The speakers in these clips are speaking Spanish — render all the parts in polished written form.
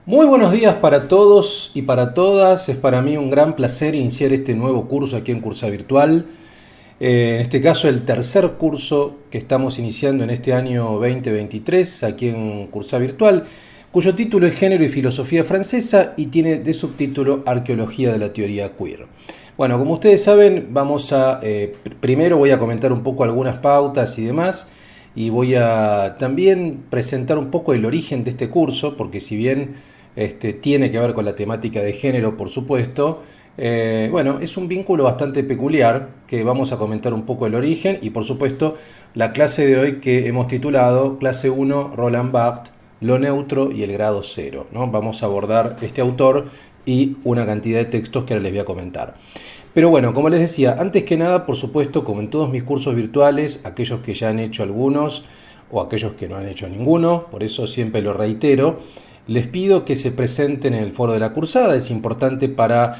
Muy buenos días para todos y para todas. Es para mí un gran placer iniciar este nuevo curso aquí en Cursa Virtual. En este caso el tercer curso que estamos iniciando en este año 2023 aquí en Cursa Virtual, cuyo título es Género y Filosofía Francesa y tiene de subtítulo Arqueología de la Teoría Queer. Bueno, como ustedes saben, primero voy a comentar un poco algunas pautas y demás, y voy a también presentar un poco el origen de este curso, porque si bien tiene que ver con la temática de género, por supuesto, bueno, es un vínculo bastante peculiar que vamos a comentar un poco el origen y, por supuesto, la clase de hoy que hemos titulado Clase 1, Roland Barthes, lo neutro y el grado cero, ¿no? Vamos a abordar este autor y una cantidad de textos que ahora les voy a comentar. Pero bueno, como les decía, antes que nada, por supuesto, como en todos mis cursos virtuales, aquellos que ya han hecho algunos o aquellos que no han hecho ninguno, por eso siempre lo reitero, les pido que se presenten en el foro de la cursada. Es importante para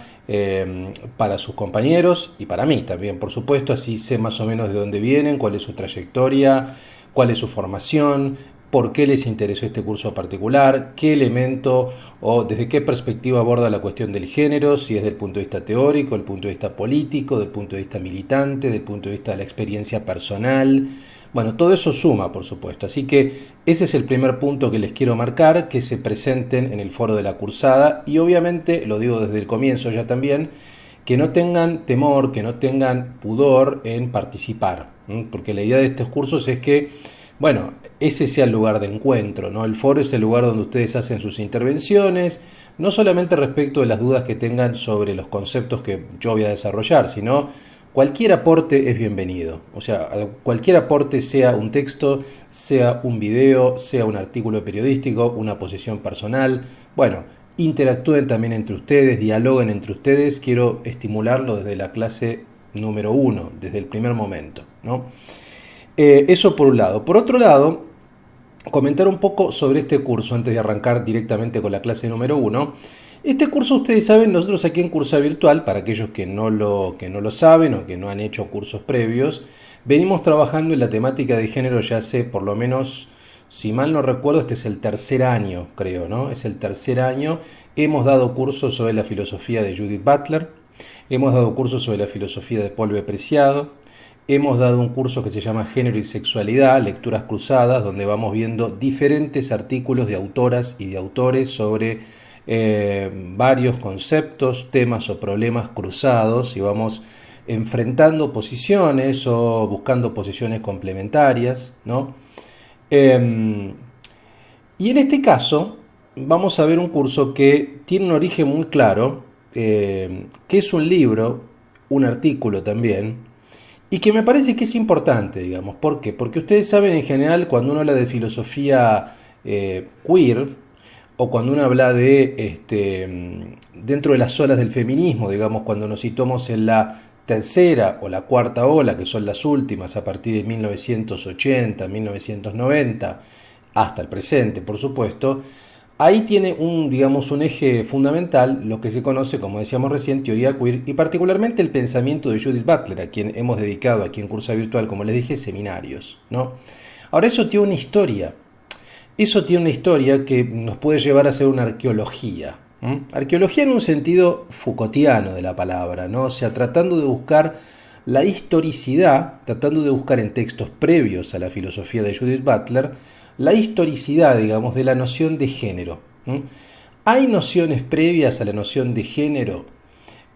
sus compañeros y para mí también, por supuesto, así sé más o menos de dónde vienen, cuál es su trayectoria, cuál es su formación, por qué les interesó este curso particular, qué elemento o desde qué perspectiva aborda la cuestión del género, si es del punto de vista teórico, del punto de vista político, del punto de vista militante, del punto de vista de la experiencia personal. Bueno, todo eso suma, por supuesto. Así que ese es el primer punto que les quiero marcar, que se presenten en el foro de la cursada y obviamente, lo digo desde el comienzo ya también, que no tengan temor, que no tengan pudor en participar, porque la idea de estos cursos es que, bueno, ese sea el lugar de encuentro, ¿no? El foro es el lugar donde ustedes hacen sus intervenciones, no solamente respecto de las dudas que tengan sobre los conceptos que yo voy a desarrollar, sino cualquier aporte es bienvenido. O sea, cualquier aporte, sea un texto, sea un video, sea un artículo periodístico, una posición personal. Bueno, interactúen también entre ustedes, dialoguen entre ustedes. Quiero estimularlo desde la clase número uno, desde el primer momento, ¿no? Eso por un lado. Por otro lado, comentar un poco sobre este curso antes de arrancar directamente con la clase número uno. Este curso, ustedes saben, nosotros aquí en Cursa Virtual, para aquellos que no lo saben o que no han hecho cursos previos, venimos trabajando en la temática de género ya hace por lo menos, si mal no recuerdo, este es el tercer año, creo, ¿no? Es el tercer año. Hemos dado cursos sobre la filosofía de Judith Butler, hemos dado cursos sobre la filosofía de Paul B. Preciado, hemos dado un curso que se llama Género y Sexualidad, Lecturas Cruzadas, donde vamos viendo diferentes artículos de autoras y de autores sobre varios conceptos, temas o problemas cruzados y vamos enfrentando posiciones o buscando posiciones complementarias, ¿no? Y en este caso vamos a ver un curso que tiene un origen muy claro, que es un libro, un artículo también, y que me parece que es importante, digamos. ¿Por qué? Porque ustedes saben en general cuando uno habla de filosofía queer, o cuando uno habla dentro de las olas del feminismo, digamos, cuando nos situamos en la tercera o la cuarta ola, que son las últimas a partir de 1980, 1990, hasta el presente, por supuesto, ahí tiene un eje fundamental lo que se conoce, como decíamos recién, teoría queer y particularmente el pensamiento de Judith Butler, a quien hemos dedicado aquí en Cursa Virtual, como les dije, seminarios, ¿no? Ahora eso tiene una historia. Eso tiene una historia que nos puede llevar a hacer una arqueología. Arqueología en un sentido Foucaultiano de la palabra, ¿no? O sea, tratando de buscar la historicidad, tratando de buscar en textos previos a la filosofía de Judith Butler, la historicidad, digamos, de la noción de género. Hay nociones previas a la noción de género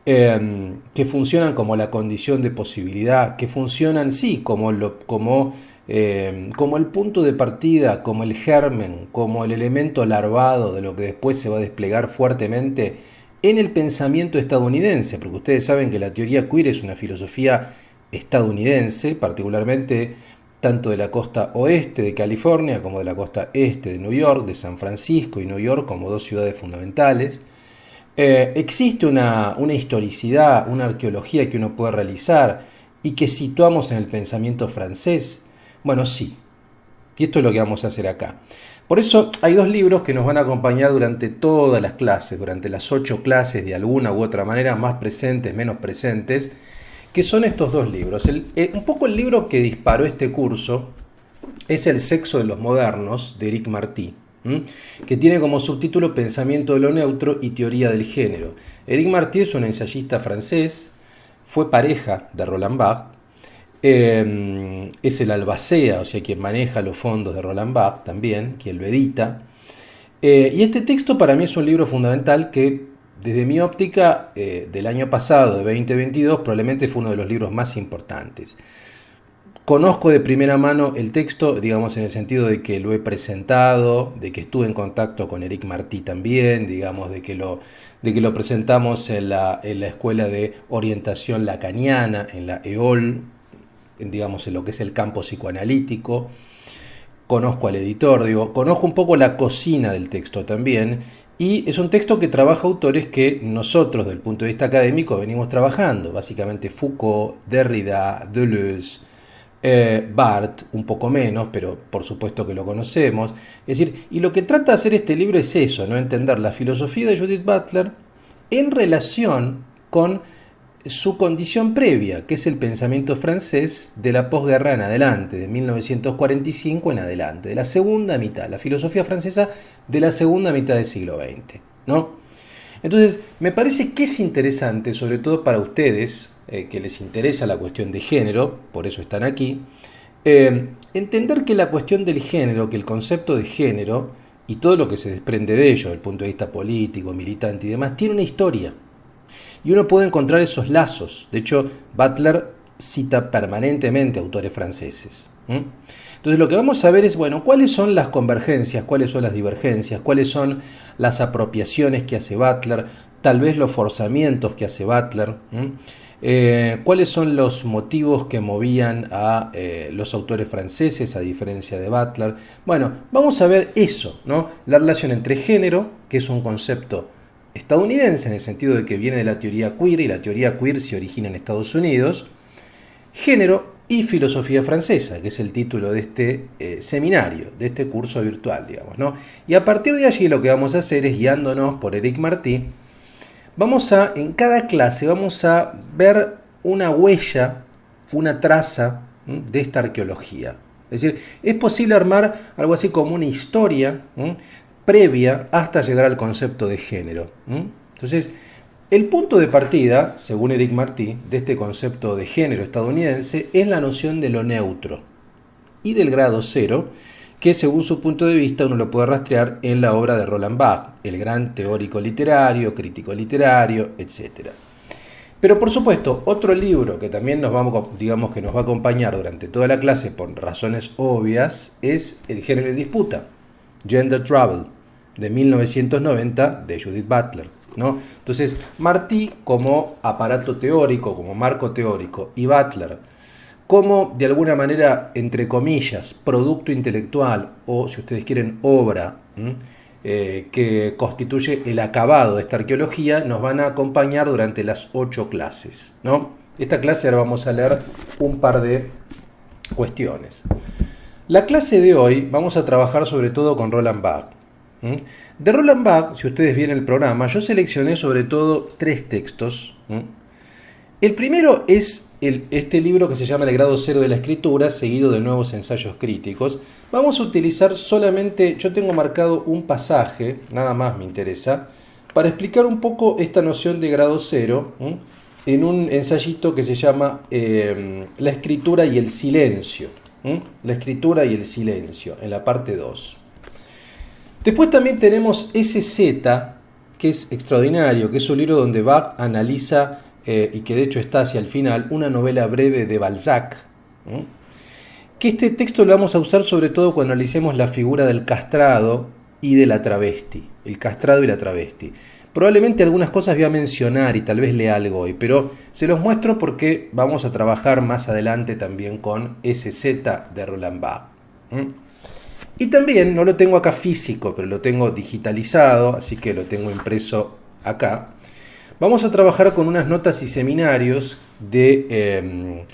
que funcionan como la condición de posibilidad, que funcionan, sí, como el punto de partida, como el germen, como el elemento larvado de lo que después se va a desplegar fuertemente en el pensamiento estadounidense, porque ustedes saben que la teoría queer es una filosofía estadounidense, particularmente tanto de la costa oeste de California como de la costa este de New York, de San Francisco y New York como dos ciudades fundamentales. Existe una historicidad, una arqueología que uno puede realizar y que situamos en el pensamiento francés. Bueno, sí, y esto es lo que vamos a hacer acá. Por eso hay dos libros que nos van a acompañar durante todas las clases, durante las 8 clases de alguna u otra manera, más presentes, menos presentes, que son estos dos libros. Un poco el libro que disparó este curso es El sexo de los modernos, de Éric Martí. que tiene como subtítulo Pensamiento de lo neutro y teoría del género. Éric Marty es un ensayista francés, fue pareja de Roland Barthes, es el albacea, o sea, quien maneja los fondos de Roland Barthes también, quien lo edita. Y este texto para mí es un libro fundamental que, desde mi óptica, del año pasado, de 2022, probablemente fue uno de los libros más importantes. Conozco de primera mano el texto, digamos, en el sentido de que lo he presentado, de que estuve en contacto con Éric Marty también, digamos, de que lo presentamos en la Escuela de Orientación Lacaniana, en la EOL, digamos, en lo que es el campo psicoanalítico. Conozco al editor, conozco un poco la cocina del texto también, y es un texto que trabaja autores que nosotros, desde el punto de vista académico, venimos trabajando, básicamente Foucault, Derrida, Deleuze, Barthes, un poco menos, pero por supuesto que lo conocemos. Es decir, y lo que trata de hacer este libro es eso, ¿no? Entender la filosofía de Judith Butler en relación con su condición previa, que es el pensamiento francés de la posguerra en adelante, de 1945 en adelante, de la segunda mitad, la filosofía francesa de la segunda mitad del siglo XX, ¿no? Entonces, me parece que es interesante, sobre todo para ustedes, que les interesa la cuestión de género, por eso están aquí, entender que la cuestión del género, que el concepto de género y todo lo que se desprende de ello, desde el punto de vista político, militante y demás, tiene una historia. Y uno puede encontrar esos lazos. De hecho, Butler cita permanentemente autores franceses. Entonces lo que vamos a ver es, bueno, cuáles son las convergencias, cuáles son las divergencias, cuáles son las apropiaciones que hace Butler, tal vez los forzamientos que hace Butler, cuáles son los motivos que movían a los autores franceses a diferencia de Butler. Bueno, vamos a ver eso, ¿no? La relación entre género, que es un concepto estadounidense en el sentido de que viene de la teoría queer y la teoría queer se origina en Estados Unidos, género y filosofía francesa, que es el título de este seminario, de este curso virtual, digamos, ¿no? Y a partir de allí lo que vamos a hacer es, guiándonos por Éric Marty, en cada clase vamos a ver una huella, una traza de esta arqueología. Es decir, es posible armar algo así como una historia previa hasta llegar al concepto de género. Entonces, el punto de partida, según Éric Marty, de este concepto de género estadounidense es la noción de lo neutro y del grado cero, que según su punto de vista uno lo puede rastrear en la obra de Roland Barthes, el gran teórico literario, crítico literario, etc. Pero por supuesto, otro libro que también nos va a acompañar durante toda la clase por razones obvias es El género en disputa, Gender Trouble, de 1990, de Judith Butler, ¿no? Entonces, Marty como aparato teórico, como marco teórico, y Butler como, de alguna manera, entre comillas, producto intelectual, o si ustedes quieren, obra, que constituye el acabado de esta arqueología, nos van a acompañar durante las 8 clases, ¿no? Esta clase ahora vamos a leer un par de cuestiones. La clase de hoy vamos a trabajar sobre todo con Roland Barthes. De Roland Barthes, si ustedes ven el programa, yo seleccioné sobre todo 3 textos. El primero es este libro que se llama El grado cero de la escritura, seguido de nuevos ensayos críticos. Vamos a utilizar solamente, yo tengo marcado un pasaje, nada más me interesa, para explicar un poco esta noción de grado cero, en un ensayito que se llama La escritura y el silencio. La escritura y el silencio, en la parte 2. Después también tenemos SZ, que es extraordinario, que es un libro donde Barthes analiza, y que de hecho está hacia el final, una novela breve de Balzac, que este texto lo vamos a usar sobre todo cuando analicemos la figura del castrado y de la travesti, el castrado y la travesti. Probablemente algunas cosas voy a mencionar y tal vez lea algo hoy, pero se los muestro porque vamos a trabajar más adelante también con SZ de Roland Barthes. Y también, no lo tengo acá físico, pero lo tengo digitalizado, así que lo tengo impreso acá. Vamos a trabajar con unas notas y seminarios de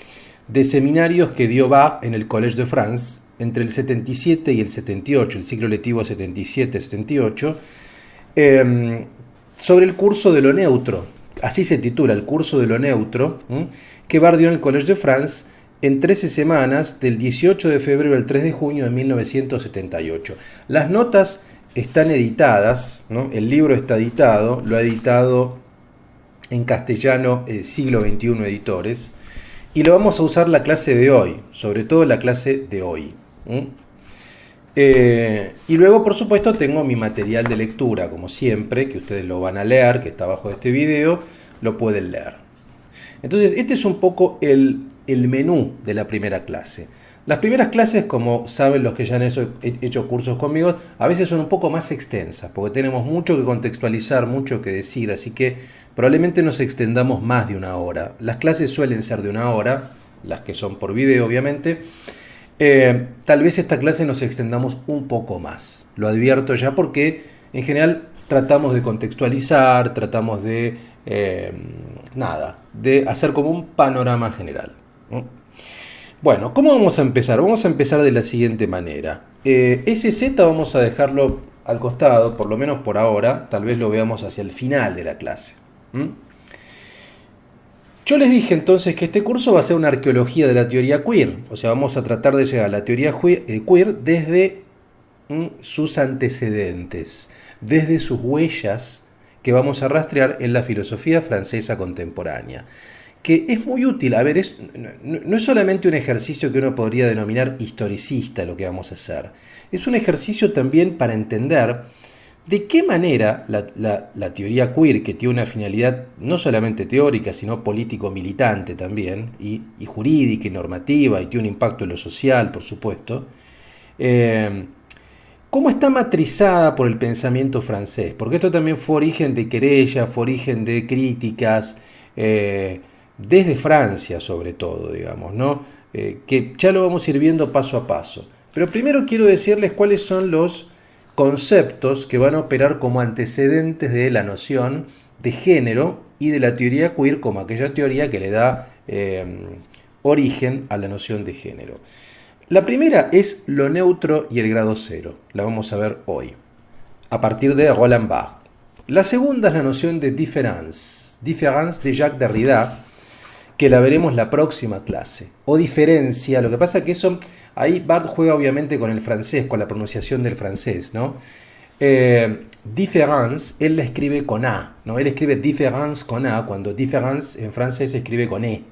seminarios que dio Barthes en el Collège de France entre el 77 y el 78, el ciclo lectivo 77-78, sobre el curso de lo neutro. Así se titula, el curso de lo neutro, que Barthes dio en el Collège de France en 13 semanas, del 18 de febrero al 3 de junio de 1978. Las notas están editadas, ¿no? El libro está editado, lo ha editado en castellano Siglo XXI Editores, y lo vamos a usar la clase de hoy, sobre todo la clase de hoy. Y luego, por supuesto, tengo mi material de lectura, como siempre, que ustedes lo van a leer, que está abajo de este video, lo pueden leer. Entonces, este es un poco el menú de la primera clase. Las primeras clases, como saben los que ya han hecho cursos conmigo, a veces son un poco más extensas, porque tenemos mucho que contextualizar, mucho que decir, así que probablemente nos extendamos más de una hora. Las clases suelen ser de una hora, las que son por video, obviamente. Tal vez esta clase nos extendamos un poco más, lo advierto ya, porque en general tratamos de contextualizar, tratamos de de hacer como un panorama general, ¿no? Bueno, ¿cómo vamos a empezar? Vamos a empezar de la siguiente manera. SZ vamos a dejarlo al costado, por lo menos por ahora, tal vez lo veamos hacia el final de la clase. Yo les dije entonces que este curso va a ser una arqueología de la teoría queer, o sea, vamos a tratar de llegar a la teoría queer desde sus antecedentes, desde sus huellas que vamos a rastrear en la filosofía francesa contemporánea, que es muy útil. A ver, no es solamente un ejercicio que uno podría denominar historicista lo que vamos a hacer, es un ejercicio también para entender de qué manera la teoría queer, que tiene una finalidad no solamente teórica, sino político-militante también, y jurídica y normativa, y tiene un impacto en lo social, por supuesto, cómo está matrizada por el pensamiento francés, porque esto también fue origen de querellas, fue origen de críticas, desde Francia sobre todo, digamos, ¿no? Que ya lo vamos a ir viendo paso a paso. Pero primero quiero decirles cuáles son los conceptos que van a operar como antecedentes de la noción de género y de la teoría queer como aquella teoría que le da origen a la noción de género. La primera es lo neutro y el grado cero. La vamos a ver hoy, a partir de Roland Barthes. La segunda es la noción de différence de Jacques Derrida, que la veremos la próxima clase. O diferencia, lo que pasa que eso, ahí Barthes juega obviamente con el francés, con la pronunciación del francés, ¿no? Différence, él la escribe con A, ¿no? Él escribe différence con A, cuando différence en francés se escribe con E.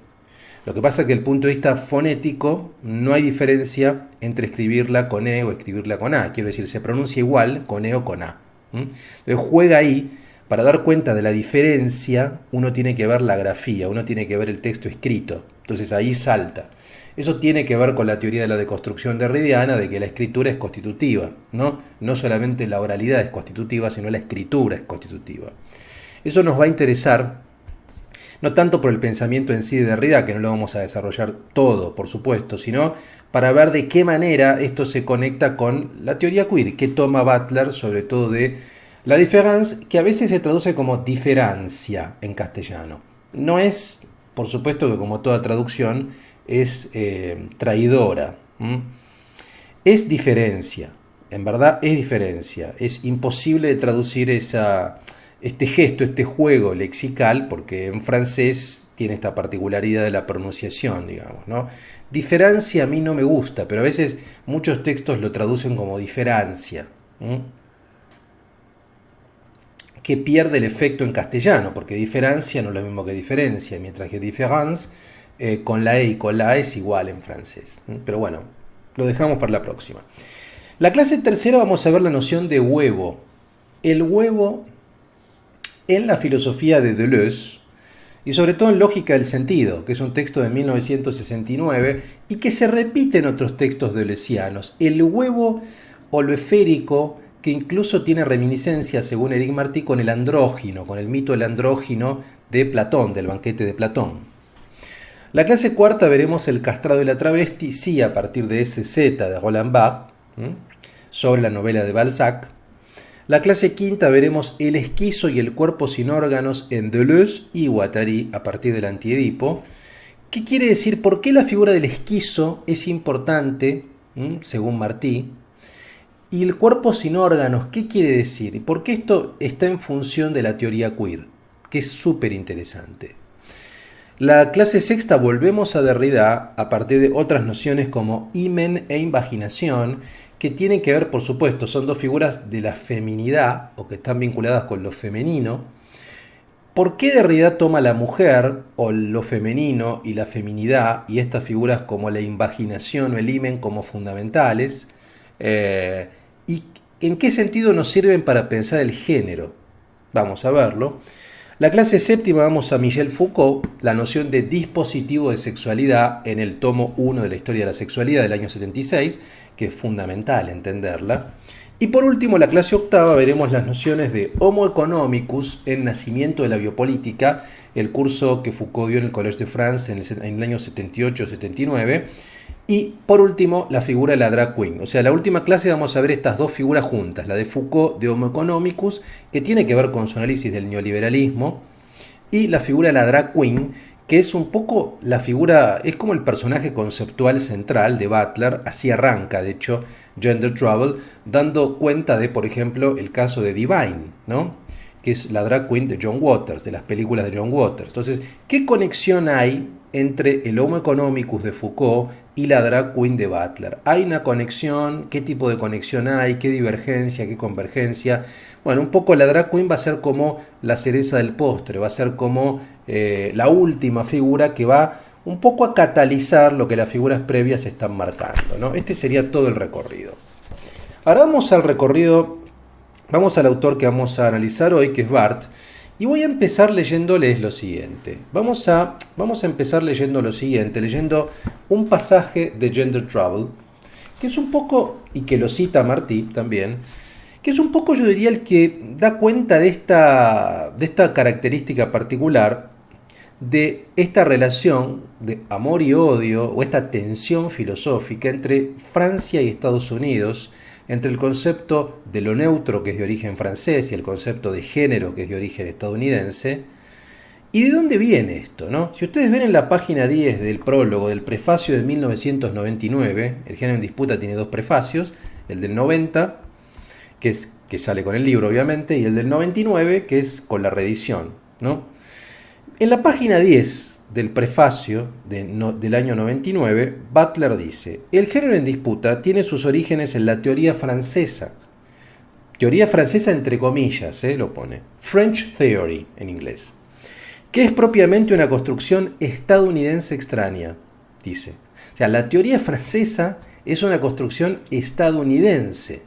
Lo que pasa es que desde el punto de vista fonético no hay diferencia entre escribirla con E o escribirla con A. Quiero decir, se pronuncia igual con E o con A. Entonces juega ahí. Para dar cuenta de la diferencia, uno tiene que ver la grafía, uno tiene que ver el texto escrito. Entonces ahí salta. Eso tiene que ver con la teoría de la deconstrucción derridiana, de que la escritura es constitutiva, ¿no? No solamente la oralidad es constitutiva, sino la escritura es constitutiva. Eso nos va a interesar, no tanto por el pensamiento en sí de Derrida, que no lo vamos a desarrollar todo, por supuesto, sino para ver de qué manera esto se conecta con la teoría queer, que toma Butler, sobre todo de la différence, que a veces se traduce como diferencia en castellano. No es, por supuesto que como toda traducción, es traidora. Es diferencia, en verdad es diferencia. Es imposible de traducir este gesto, este juego lexical, porque en francés tiene esta particularidad de la pronunciación, digamos, ¿no? Diferencia a mí no me gusta, pero a veces muchos textos lo traducen como diferencia. Que pierde el efecto en castellano, porque diferencia no es lo mismo que diferencia, mientras que différence con la E y con la A es igual en francés. Pero bueno, lo dejamos para la próxima. La clase tercera vamos a ver la noción de huevo. El huevo en la filosofía de Deleuze, y sobre todo en Lógica del Sentido, que es un texto de 1969 y que se repite en otros textos deleuzianos. El huevo o lo esférico, que incluso tiene reminiscencias, según Éric Martí, con el andrógino, con el mito del andrógino de Platón, del banquete de Platón. La clase cuarta veremos el castrado y la travesti, sí, a partir de SZ de Roland Barthes, sobre la novela de Balzac. La clase quinta veremos el esquizo y el cuerpo sin órganos en Deleuze y Guattari, a partir del Antiedipo. ¿Qué quiere decir? ¿Por qué la figura del esquizo es importante, según Martí? Y el cuerpo sin órganos, ¿qué quiere decir? ¿Y por qué esto está en función de la teoría queer? Que es súper interesante. La clase sexta volvemos a Derrida a partir de otras nociones como himen e invaginación, que tienen que ver, por supuesto, son dos figuras de la feminidad o que están vinculadas con lo femenino. ¿Por qué Derrida toma la mujer o lo femenino y la feminidad y estas figuras como la invaginación o el himen como fundamentales? ¿Y en qué sentido nos sirven para pensar el género? Vamos a verlo. La clase séptima vamos a Michel Foucault, la noción de dispositivo de sexualidad en el tomo 1 de la historia de la sexualidad del año 76, que es fundamental entenderla. Y por último, la clase octava veremos las nociones de Homo economicus en Nacimiento de la Biopolítica, el curso que Foucault dio en el Collège de France en el año 78-79. Y por último, la figura de la drag queen. O sea, la última clase vamos a ver estas dos figuras juntas, la de Foucault de Homo economicus, que tiene que ver con su análisis del neoliberalismo, y la figura de la drag queen, que es un poco la figura, es como el personaje conceptual central de Butler. Así arranca, de hecho, Gender Trouble, dando cuenta de, por ejemplo, el caso de Divine, ¿no? Que es la drag queen de John Waters, de las películas de John Waters. Entonces, ¿qué conexión hay entre el Homo economicus de Foucault y la drag queen de Butler? ¿Hay una conexión? ¿Qué tipo de conexión hay? ¿Qué divergencia? ¿Qué convergencia? Bueno, un poco la drag queen va a ser como la cereza del postre, va a ser como la última figura que va un poco a catalizar lo que las figuras previas están marcando, ¿no? Este sería todo el recorrido. Ahora vamos al recorrido, vamos al autor que vamos a analizar hoy, que es Barthes, y voy a empezar leyéndoles lo siguiente. Vamos a empezar leyendo lo siguiente, leyendo un pasaje de Gender Trouble, que es un poco, y que lo cita Martí también, que es un poco, yo diría, el que da cuenta de esta característica particular, de esta relación de amor y odio, o esta tensión filosófica entre Francia y Estados Unidos, entre el concepto de lo neutro, que es de origen francés, y el concepto de género, que es de origen estadounidense. ¿Y de dónde viene esto, no? Si ustedes ven en la página 10 del prólogo, del prefacio de 1999, el género en disputa tiene dos prefacios, el del 90, que sale con el libro obviamente, y el del 99, que es con la reedición, ¿no? En la página 10 del prefacio del año 99, Butler dice: el género en disputa tiene sus orígenes en la teoría francesa entre comillas, lo pone, French Theory en inglés, que es propiamente una construcción estadounidense extraña, dice. O sea, la teoría francesa es una construcción estadounidense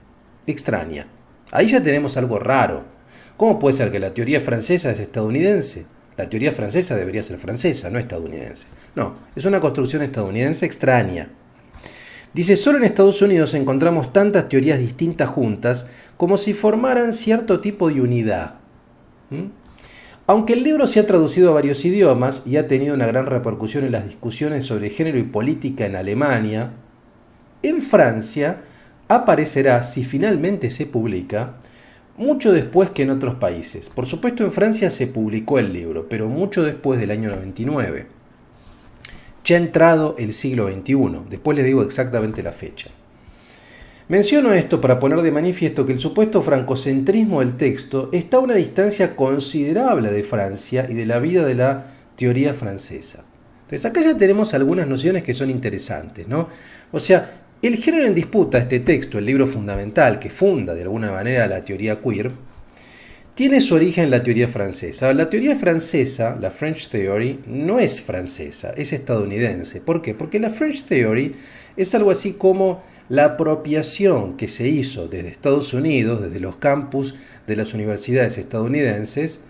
extraña. Ahí ya tenemos algo raro. ¿Cómo puede ser que la teoría francesa es estadounidense? La teoría francesa debería ser francesa, no estadounidense. No, es una construcción estadounidense extraña. Dice, solo en Estados Unidos encontramos tantas teorías distintas juntas como si formaran cierto tipo de unidad. Aunque el libro se ha traducido a varios idiomas y ha tenido una gran repercusión en las discusiones sobre género y política en Alemania, en Francia aparecerá, si finalmente se publica, mucho después que en otros países. Por supuesto, en Francia se publicó el libro, pero mucho después del año 99. Ya entrado el siglo XXI. Después les digo exactamente la fecha. Menciono esto para poner de manifiesto que el supuesto francocentrismo del texto está a una distancia considerable de Francia y de la vida de la teoría francesa. Entonces acá ya tenemos algunas nociones que son interesantes, ¿no? O sea, el género en disputa, este texto, el libro fundamental que funda de alguna manera la teoría queer, tiene su origen en la teoría francesa. La teoría francesa, la French Theory, no es francesa, es estadounidense. ¿Por qué? Porque la French Theory es algo así como la apropiación que se hizo desde Estados Unidos, desde los campus de las universidades estadounidenses,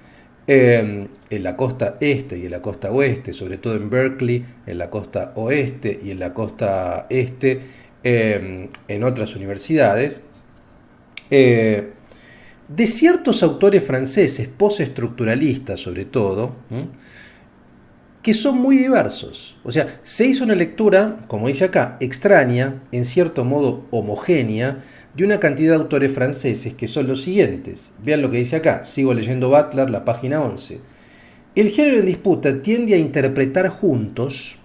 en la costa este y en la costa oeste, sobre todo en Berkeley, en la costa oeste y en la costa este, en otras universidades, de ciertos autores franceses, postestructuralistas sobre todo, que son muy diversos. O sea, se hizo una lectura, como dice acá, extraña, en cierto modo homogénea, de una cantidad de autores franceses que son los siguientes. Vean lo que dice acá, sigo leyendo Butler, la página 11. El género en disputa tiende a interpretar juntos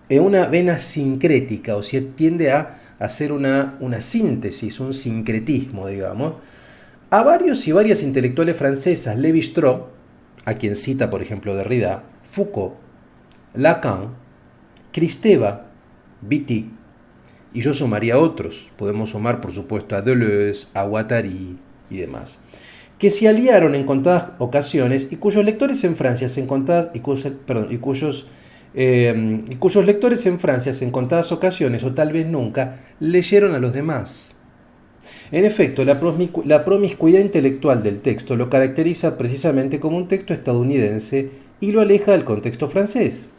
en una vena sincrética, o sea, tiende a hacer una síntesis, un sincretismo, digamos, a varios y varias intelectuales francesas, Lévi-Strauss, a quien cita, por ejemplo, Derrida, Foucault, Lacan, Kristeva, Wittig, Y yo sumaría otros. Podemos sumar, por supuesto, a Deleuze, a Guattari y demás, que se aliaron en contadas ocasiones y cuyos lectores en Francia se encontradas y cuyos lectores en Francia en contadas ocasiones o tal vez nunca leyeron a los demás. En efecto, la promiscuidad intelectual del texto lo caracteriza precisamente como un texto estadounidense y lo aleja del contexto francés.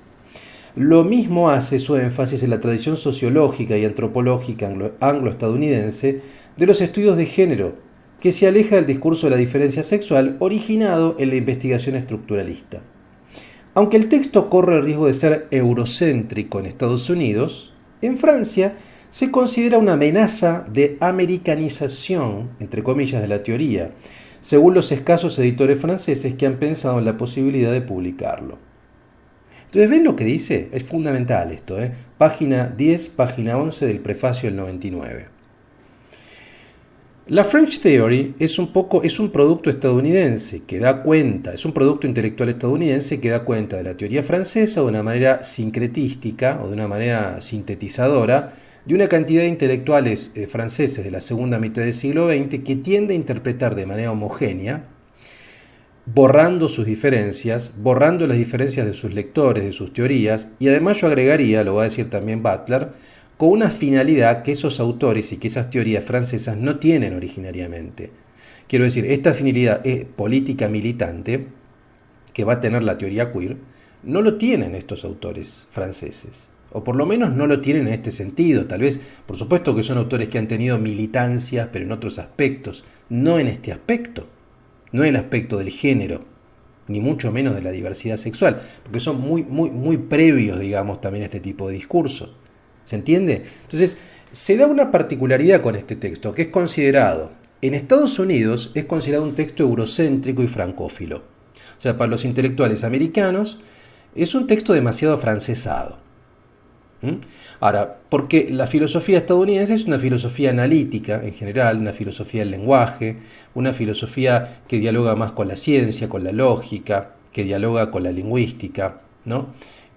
Lo mismo hace su énfasis en la tradición sociológica y antropológica anglo-estadounidense de los estudios de género, que se aleja del discurso de la diferencia sexual originado en la investigación estructuralista. Aunque el texto corre el riesgo de ser eurocéntrico en Estados Unidos, en Francia se considera una amenaza de americanización, entre comillas, de la teoría, según los escasos editores franceses que han pensado en la posibilidad de publicarlo. Entonces, ¿ven lo que dice? Es fundamental esto, Página 10, página 11 del prefacio del 99. La French Theory es un producto estadounidense que da cuenta, es un producto intelectual estadounidense que da cuenta de la teoría francesa de una manera sincretística o de una manera sintetizadora de una cantidad de intelectuales franceses de la segunda mitad del siglo XX que tiende a interpretar de manera homogénea, borrando sus diferencias, borrando las diferencias de sus lectores, de sus teorías, y además yo agregaría, lo va a decir también Butler, con una finalidad que esos autores y que esas teorías francesas no tienen originariamente. Quiero decir, esta finalidad política militante que va a tener la teoría queer, no lo tienen estos autores franceses, o por lo menos no lo tienen en este sentido. Tal vez, por supuesto que son autores que han tenido militancias, pero en otros aspectos, no en este aspecto, no en el aspecto del género, ni mucho menos de la diversidad sexual, porque son muy previos, digamos, también a este tipo de discurso. ¿Se entiende? Entonces, se da una particularidad con este texto, que es considerado, en Estados Unidos, es considerado un texto eurocéntrico y francófilo. O sea, para los intelectuales americanos, es un texto demasiado francesado. Ahora, porque la filosofía estadounidense es una filosofía analítica en general, una filosofía del lenguaje, una filosofía que dialoga más con la ciencia, con la lógica, que dialoga con la lingüística, ¿no?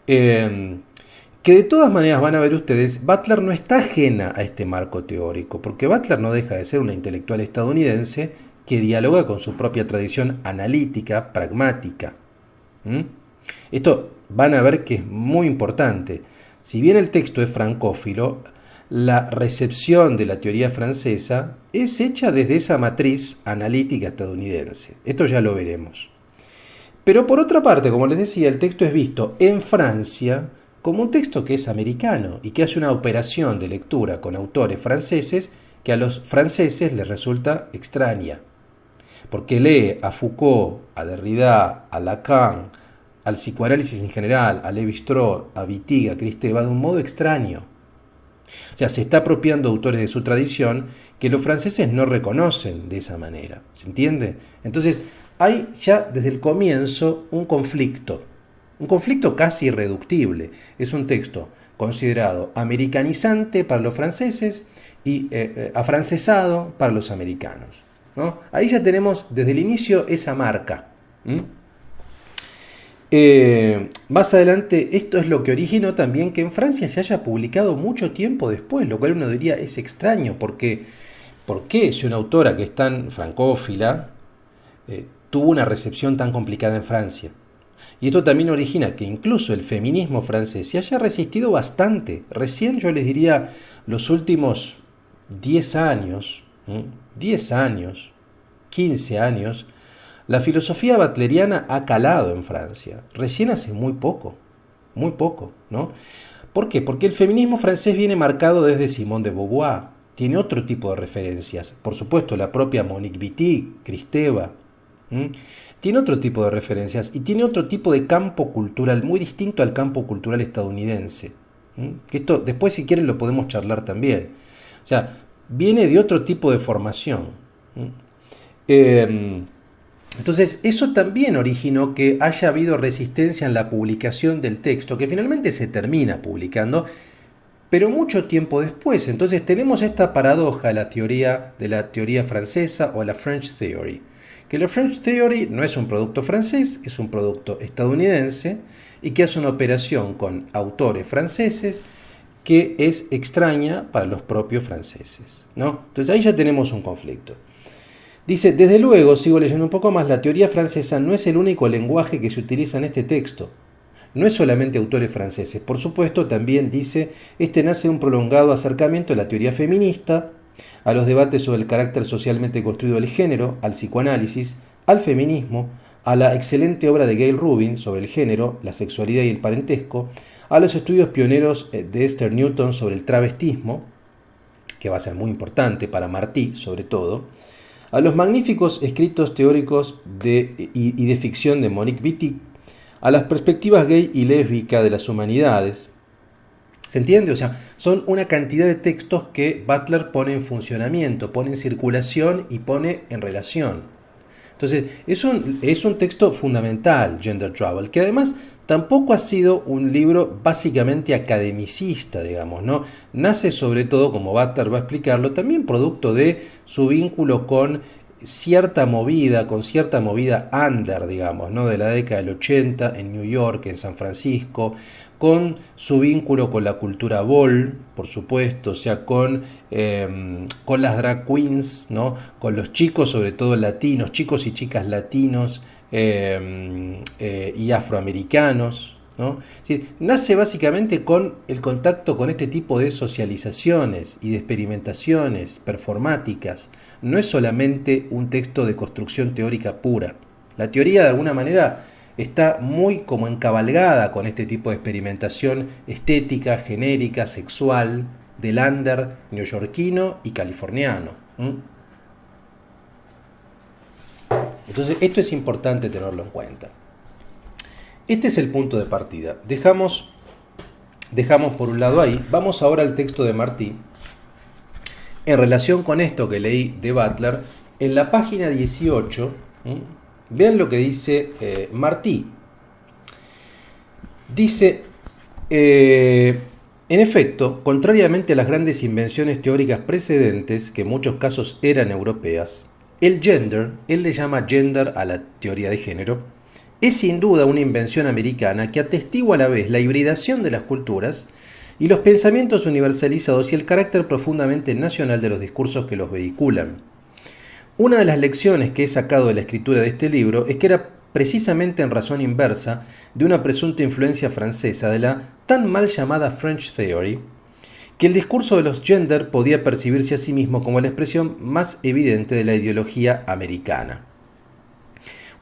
Que de todas maneras van a ver ustedes, Butler no está ajena a este marco teórico, porque Butler no deja de ser una intelectual estadounidense que dialoga con su propia tradición analítica, pragmática. Esto van a ver que es muy importante. Si bien el texto es francófilo, la recepción de la teoría francesa es hecha desde esa matriz analítica estadounidense. Esto ya lo veremos. Pero por otra parte, como les decía, el texto es visto en Francia como un texto que es americano y que hace una operación de lectura con autores franceses que a los franceses les resulta extraña. Porque lee a Foucault, a Derrida, a Lacan, al psicoanálisis en general, a Lévi-Strauss, a Wittig, a Kristeva, de un modo extraño. O sea, se está apropiando autores de su tradición que los franceses no reconocen de esa manera. ¿Se entiende? Entonces, hay ya desde el comienzo un conflicto casi irreductible. Es un texto considerado americanizante para los franceses y afrancesado para los americanos, ¿no? Ahí ya tenemos desde el inicio esa marca. Más adelante, esto es lo que originó también que en Francia se haya publicado mucho tiempo después, lo cual uno diría es extraño, porque ¿por qué si una autora que es tan francófila tuvo una recepción tan complicada en Francia? Y esto también origina que incluso el feminismo francés se haya resistido bastante. Recién yo les diría los últimos 10 años, 15 años, la filosofía butleriana ha calado en Francia, recién hace muy poco, ¿no? ¿Por qué? Porque el feminismo francés viene marcado desde Simone de Beauvoir, tiene otro tipo de referencias, por supuesto la propia Monique Wittig, Kristeva, tiene otro tipo de referencias y tiene otro tipo de campo cultural, muy distinto al campo cultural estadounidense, que esto después si quieren lo podemos charlar también, o sea, viene de otro tipo de formación. Entonces, eso también originó que haya habido resistencia en la publicación del texto, que finalmente se termina publicando, pero mucho tiempo después. Entonces, tenemos esta paradoja de la teoría francesa o la French Theory, que la French Theory no es un producto francés, es un producto estadounidense y que hace una operación con autores franceses que es extraña para los propios franceses, ¿no? Entonces ahí ya tenemos un conflicto. Dice, desde luego, sigo leyendo un poco más, la teoría francesa no es el único lenguaje que se utiliza en este texto. No es solamente autores franceses. Por supuesto, también dice, este nace de un prolongado acercamiento a la teoría feminista, a los debates sobre el carácter socialmente construido del género, al psicoanálisis, al feminismo, a la excelente obra de Gayle Rubin sobre el género, la sexualidad y el parentesco, a los estudios pioneros de Esther Newton sobre el travestismo, que va a ser muy importante para Martí sobre todo, a los magníficos escritos teóricos y de ficción de Monique Wittig, a las perspectivas gay y lésbica de las humanidades. ¿Se entiende? O sea, son una cantidad de textos que Butler pone en funcionamiento, pone en circulación y pone en relación. Entonces, es un texto fundamental, Gender Trouble, que además tampoco ha sido un libro básicamente academicista, digamos, ¿no? Nace sobre todo, como Butler va a explicarlo, también producto de su vínculo con cierta movida under, digamos, ¿no? De la década del 80 en New York, en San Francisco, con su vínculo con la cultura ball, por supuesto, o sea, con las drag queens, ¿no? Con los chicos, sobre todo latinos, chicos y chicas latinos y afroamericanos, ¿no? Es decir, nace básicamente con el contacto con este tipo de socializaciones y de experimentaciones performáticas. No es solamente un texto de construcción teórica pura. La teoría, de alguna manera, está muy como encabalgada con este tipo de experimentación estética, genérica, sexual, del under neoyorquino y californiano. Entonces, esto es importante tenerlo en cuenta. Este es el punto de partida. Dejamos por un lado ahí. Vamos ahora al texto de Martí. En relación con esto que leí de Butler, en la página 18, vean lo que dice Martí. Dice, en efecto, contrariamente a las grandes invenciones teóricas precedentes, que en muchos casos eran europeas, el gender, él le llama gender a la teoría de género, es sin duda una invención americana que atestigua a la vez la hibridación de las culturas y los pensamientos universalizados y el carácter profundamente nacional de los discursos que los vehiculan. Una de las lecciones que he sacado de la escritura de este libro es que era precisamente en razón inversa de una presunta influencia francesa de la tan mal llamada French Theory, que el discurso de los gender podía percibirse a sí mismo como la expresión más evidente de la ideología americana.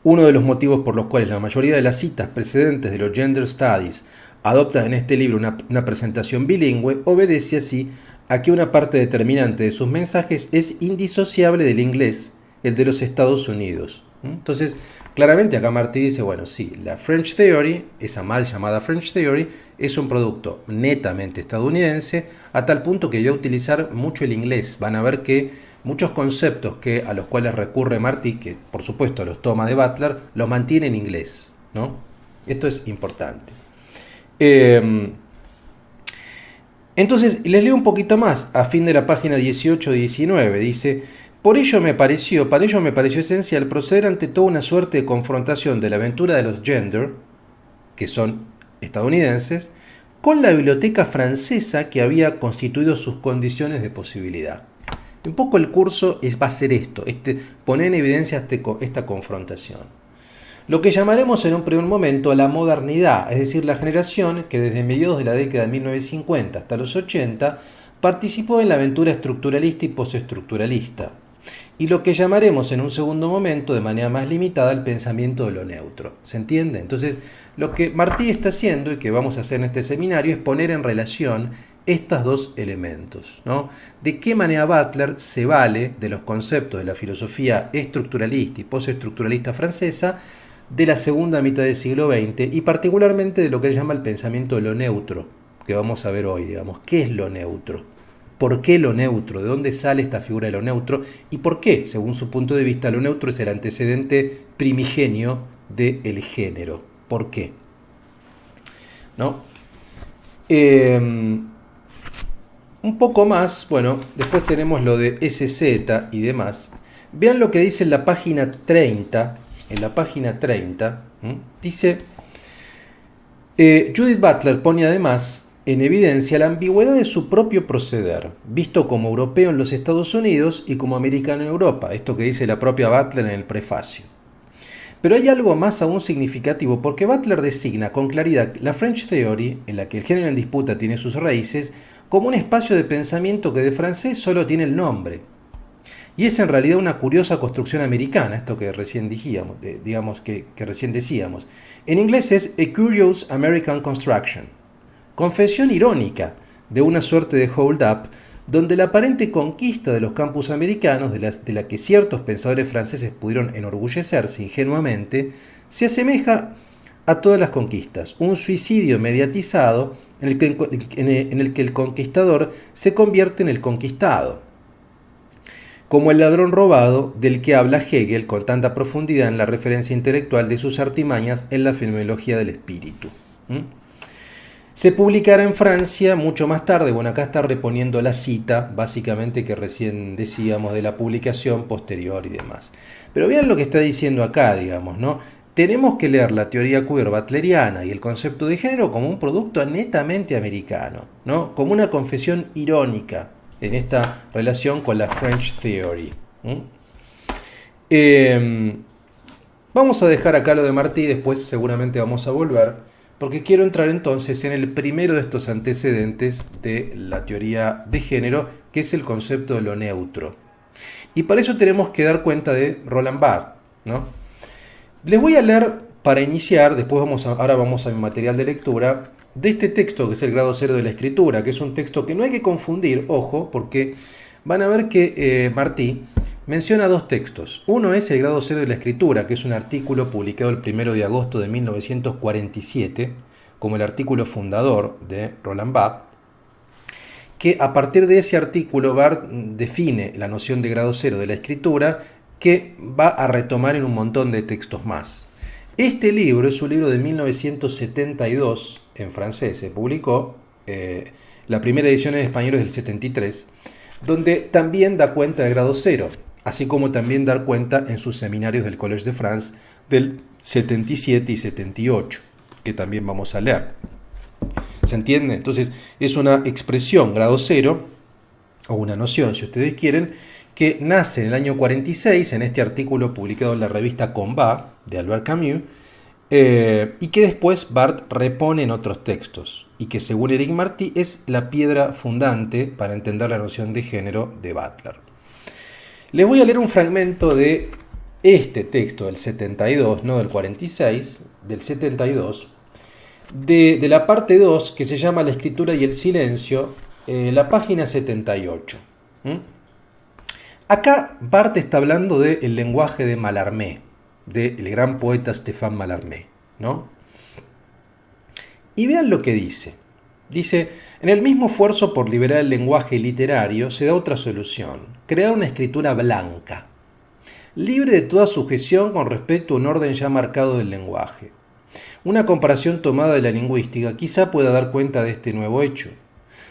Uno de los motivos por los cuales la mayoría de las citas precedentes de los Gender Studies adoptan en este libro una presentación bilingüe obedece así a que una parte determinante de sus mensajes es indisociable del inglés, el de los Estados Unidos. Entonces, claramente acá Martí dice, bueno, sí, la French Theory, esa mal llamada French Theory, es un producto netamente estadounidense, a tal punto que voy a utilizar mucho el inglés. Van a ver que muchos conceptos a los cuales recurre Martí, que por supuesto los toma de Butler, los mantiene en inglés, ¿no? Esto es importante. Entonces, les leo un poquito más, a fin de la página 18-19, dice, para ello me pareció esencial proceder ante toda una suerte de confrontación de la aventura de los gender, que son estadounidenses, con la biblioteca francesa que había constituido sus condiciones de posibilidad. Un poco el curso va a ser esto, poner en evidencia esta confrontación. Lo que llamaremos en un primer momento la modernidad, es decir, la generación que desde mediados de la década de 1950 hasta los 80 participó en la aventura estructuralista y postestructuralista. Y lo que llamaremos en un segundo momento, de manera más limitada, el pensamiento de lo neutro. ¿Se entiende? Entonces, lo que Martí está haciendo y que vamos a hacer en este seminario es poner en relación estos dos elementos, ¿no? De qué manera Butler se vale de los conceptos de la filosofía estructuralista y postestructuralista francesa de la segunda mitad del siglo XX y particularmente de lo que él llama el pensamiento de lo neutro, que vamos a ver hoy, digamos. ¿Qué es lo neutro? ¿Por qué lo neutro? ¿De dónde sale esta figura de lo neutro? ¿Y por qué, según su punto de vista, lo neutro es el antecedente primigenio del género? ¿Por qué? ¿No? Un poco más, bueno, después tenemos lo de SZ y demás. Vean lo que dice en la página 30. En la página 30, dice, Judith Butler pone además en evidencia la ambigüedad de su propio proceder, visto como europeo en los Estados Unidos y como americano en Europa, esto que dice la propia Butler en el prefacio. Pero hay algo más aún significativo, porque Butler designa con claridad la French Theory, en la que el género en disputa tiene sus raíces, como un espacio de pensamiento que de francés solo tiene el nombre. Y es en realidad una curiosa construcción americana, esto que recién que recién decíamos. En inglés es A Curious American Construction, confesión irónica de una suerte de hold-up, donde la aparente conquista de los campus americanos, de la que ciertos pensadores franceses pudieron enorgullecerse ingenuamente, se asemeja a todas las conquistas, un suicidio mediatizado en el que el conquistador se convierte en el conquistado, como el ladrón robado del que habla Hegel con tanta profundidad en la referencia intelectual de sus artimañas en la fenomenología del espíritu. Se publicará en Francia mucho más tarde, bueno, acá está reponiendo la cita, básicamente que recién decíamos de la publicación posterior y demás. Pero vean lo que está diciendo acá, digamos, ¿no? Tenemos que leer la teoría queer butleriana y el concepto de género como un producto netamente americano, ¿no? Como una confesión irónica en esta relación con la French Theory. Vamos a dejar acá lo de Martí, después seguramente vamos a volver, porque quiero entrar entonces en el primero de estos antecedentes de la teoría de género, que es el concepto de lo neutro. Y para eso tenemos que dar cuenta de Roland Barthes, ¿no? Les voy a leer para iniciar, ahora vamos a mi material de lectura, de este texto que es el grado cero de la escritura, que es un texto que no hay que confundir, ojo, porque van a ver que Martí menciona dos textos. Uno es el grado cero de la escritura, que es un artículo publicado el 1 de agosto de 1947, como el artículo fundador de Roland Barthes, que a partir de ese artículo Barthes define la noción de grado cero de la escritura, que va a retomar en un montón de textos más. Este libro es un libro de 1972, en francés se publicó, la primera edición en español es del 73, donde también da cuenta de grado cero, así como también dar cuenta en sus seminarios del Collège de France del 77 y 78, que también vamos a leer. ¿Se entiende? Entonces es una expresión grado cero, o una noción si ustedes quieren, que nace en el año 46 en este artículo publicado en la revista Combat de Albert Camus, y que después Barthes repone en otros textos, y que según Éric Martí es la piedra fundante para entender la noción de género de Butler. Les voy a leer un fragmento de este texto del 72, no del 46, del 72, de la parte 2, que se llama La escritura y el silencio, la página 78. Acá Barthes está hablando del lenguaje de Mallarmé, del gran poeta Stéphane Mallarmé, ¿no? Y vean lo que dice. Dice, en el mismo esfuerzo por liberar el lenguaje literario se da otra solución, crear una escritura blanca, libre de toda sujeción con respecto a un orden ya marcado del lenguaje. Una comparación tomada de la lingüística quizá pueda dar cuenta de este nuevo hecho.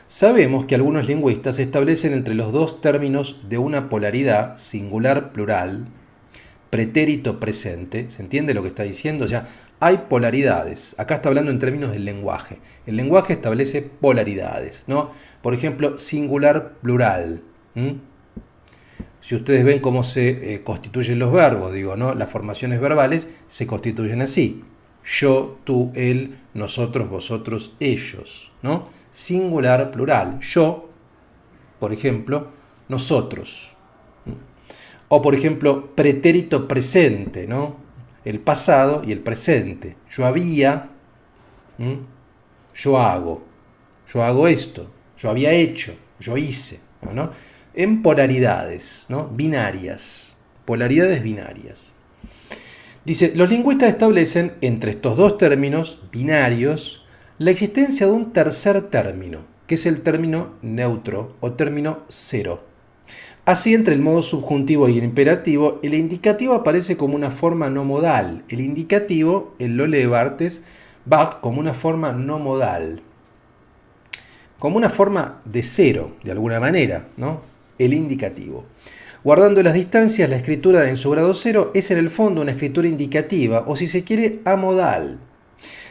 Sabemos que algunos lingüistas establecen entre los dos términos de una polaridad singular-plural, pretérito-presente. ¿Se entiende lo que está diciendo? O sea, hay polaridades. Acá está hablando en términos del lenguaje. El lenguaje establece polaridades, ¿no? Por ejemplo, singular-plural. Si ustedes ven cómo se constituyen los verbos, ¿no? Las formaciones verbales se constituyen así. Yo, tú, él, nosotros, vosotros, ellos, ¿no? Singular, plural. Yo, por ejemplo, nosotros. O, por ejemplo, pretérito presente, ¿no? El pasado y el presente. Yo había, yo hago esto, yo había hecho, yo hice, ¿no? En polaridades, ¿no? Binarias, polaridades binarias. Dice, los lingüistas establecen entre estos dos términos binarios la existencia de un tercer término, que es el término neutro o término cero. Así, entre el modo subjuntivo y el imperativo, el indicativo aparece como una forma no modal. El indicativo, él lo lee Barthes como una forma no modal, como una forma de cero, de alguna manera, ¿no? El indicativo. Guardando las distancias, la escritura en su grado cero es en el fondo una escritura indicativa, o si se quiere, amodal.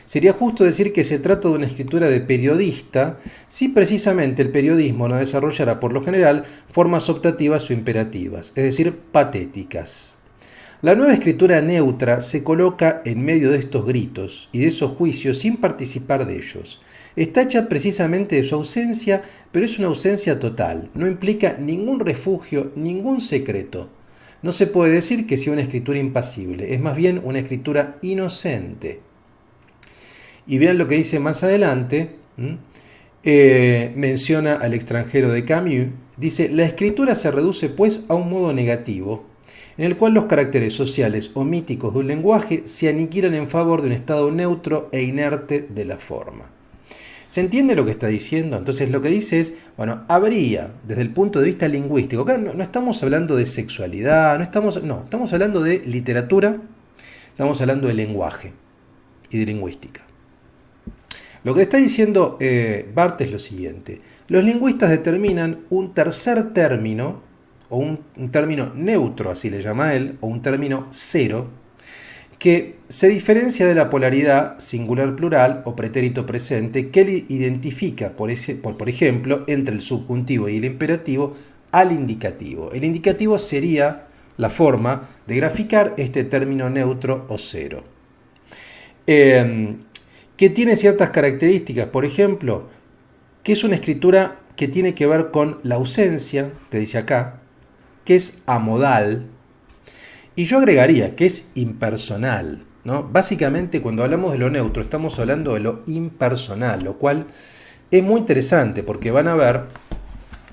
Sería justo decir que se trata de una escritura de periodista si precisamente el periodismo no desarrollara por lo general formas optativas o imperativas, es decir, patéticas. La nueva escritura neutra se coloca en medio de estos gritos y de esos juicios sin participar de ellos. Está hecha precisamente de su ausencia, pero es una ausencia total, no implica ningún refugio, ningún secreto. No se puede decir que sea una escritura impasible, es más bien una escritura inocente. Y vean lo que dice más adelante, menciona al extranjero de Camus, dice, la escritura se reduce pues a un modo negativo, en el cual los caracteres sociales o míticos de un lenguaje se aniquilan en favor de un estado neutro e inerte de la forma. ¿Se entiende lo que está diciendo? Entonces lo que dice es, bueno, habría, desde el punto de vista lingüístico, acá no estamos hablando de sexualidad, estamos hablando de literatura, estamos hablando de lenguaje y de lingüística. Lo que está diciendo Barthes es lo siguiente, los lingüistas determinan un tercer término, o un término neutro, así le llama él, o un término cero, que se diferencia de la polaridad singular-plural o pretérito presente que él identifica, por ejemplo, entre el subjuntivo y el imperativo al indicativo. El indicativo sería la forma de graficar este término neutro o cero. Que tiene ciertas características, por ejemplo, que es una escritura que tiene que ver con la ausencia, que dice acá, que es amodal, y yo agregaría que es impersonal, ¿no? Básicamente, cuando hablamos de lo neutro, estamos hablando de lo impersonal, lo cual es muy interesante, porque van a ver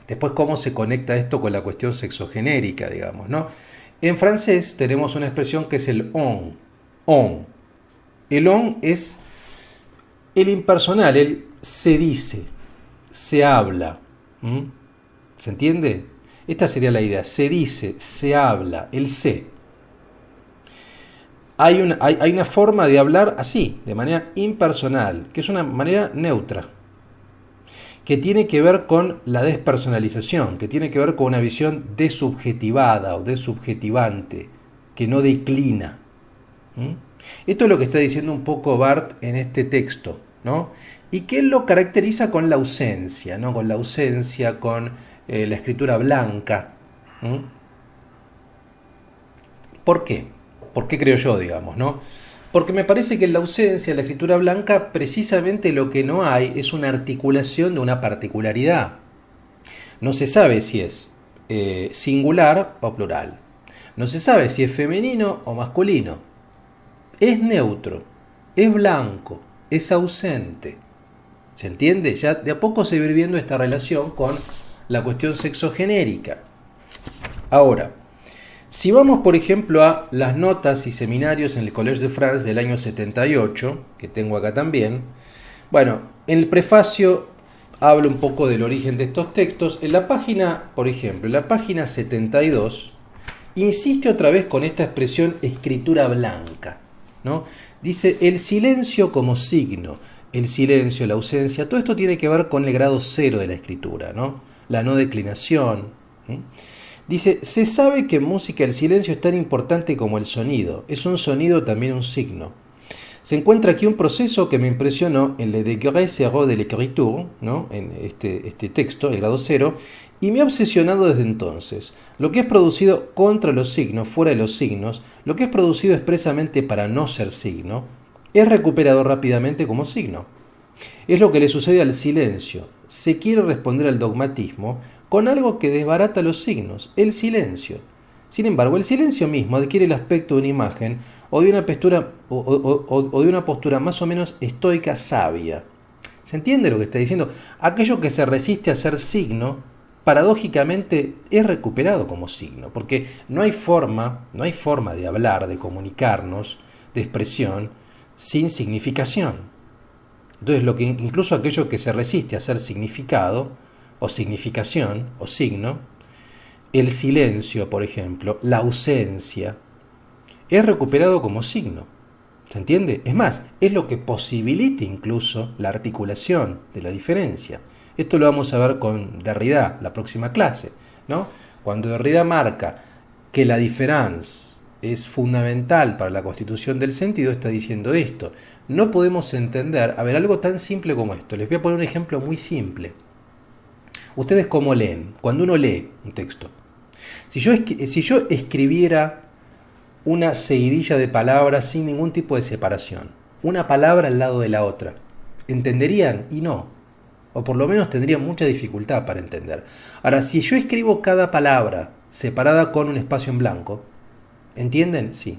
después cómo se conecta esto con la cuestión sexogenérica, digamos, ¿no? En francés tenemos una expresión que es el on. El on es el impersonal, el se dice, se habla. ¿Se entiende? Esta sería la idea. Se dice, se habla, el se. Hay una forma de hablar así, de manera impersonal, que es una manera neutra, que tiene que ver con la despersonalización, que tiene que ver con una visión desubjetivada o desubjetivante, que no declina. Esto es lo que está diciendo un poco Barthes en este texto, ¿no? Y que él lo caracteriza con la ausencia, ¿no? Con la ausencia, con la escritura blanca. ¿Por qué? ¿Por qué creo yo, digamos, no? Porque me parece que en la ausencia de la escritura blanca precisamente lo que no hay es una articulación de una particularidad. No se sabe si es singular o plural. No se sabe si es femenino o masculino. Es neutro, es blanco, es ausente. ¿Se entiende? Ya de a poco se va viendo esta relación con la cuestión sexogenérica. Ahora, si vamos por ejemplo a las notas y seminarios en el Collège de France del año 78, que tengo acá también, bueno, en el prefacio hablo un poco del origen de estos textos. En la página, por ejemplo, en la página 72, insiste otra vez con esta expresión escritura blanca, ¿no? Dice el silencio como signo, el silencio, la ausencia, todo esto tiene que ver con el grado cero de la escritura, ¿no? La no declinación. Dice, se sabe que en música el silencio es tan importante como el sonido, es un sonido también un signo. Se encuentra aquí un proceso que me impresionó en Le degré zéro de l'écriture, ¿no? En este texto, el grado cero, y me ha obsesionado desde entonces. Lo que es producido contra los signos, fuera de los signos, lo que es producido expresamente para no ser signo, es recuperado rápidamente como signo. Es lo que le sucede al silencio. Se quiere responder al dogmatismo con algo que desbarata los signos, el silencio. Sin embargo, el silencio mismo adquiere el aspecto de una imagen o de una postura más o menos estoica sabia. ¿Se entiende lo que está diciendo? Aquello que se resiste a ser signo, paradójicamente es recuperado como signo, porque no hay forma de hablar, de comunicarnos, de expresión, sin significación. Entonces, incluso aquello que se resiste a ser significado, o significación, o signo, el silencio, por ejemplo, la ausencia, es recuperado como signo. ¿Se entiende? Es más, es lo que posibilita incluso la articulación de la diferencia. Esto lo vamos a ver con Derrida la próxima clase, ¿no? Cuando Derrida marca que la différence es fundamental para la constitución del sentido, está diciendo esto. No podemos entender, a ver, algo tan simple como esto. Les voy a poner un ejemplo muy simple. ¿Ustedes cómo leen? Cuando uno lee un texto. Si yo escribiera una seguidilla de palabras sin ningún tipo de separación, una palabra al lado de la otra, ¿entenderían? Y no. O por lo menos tendrían mucha dificultad para entender. Ahora, si yo escribo cada palabra separada con un espacio en blanco, ¿entienden? Sí.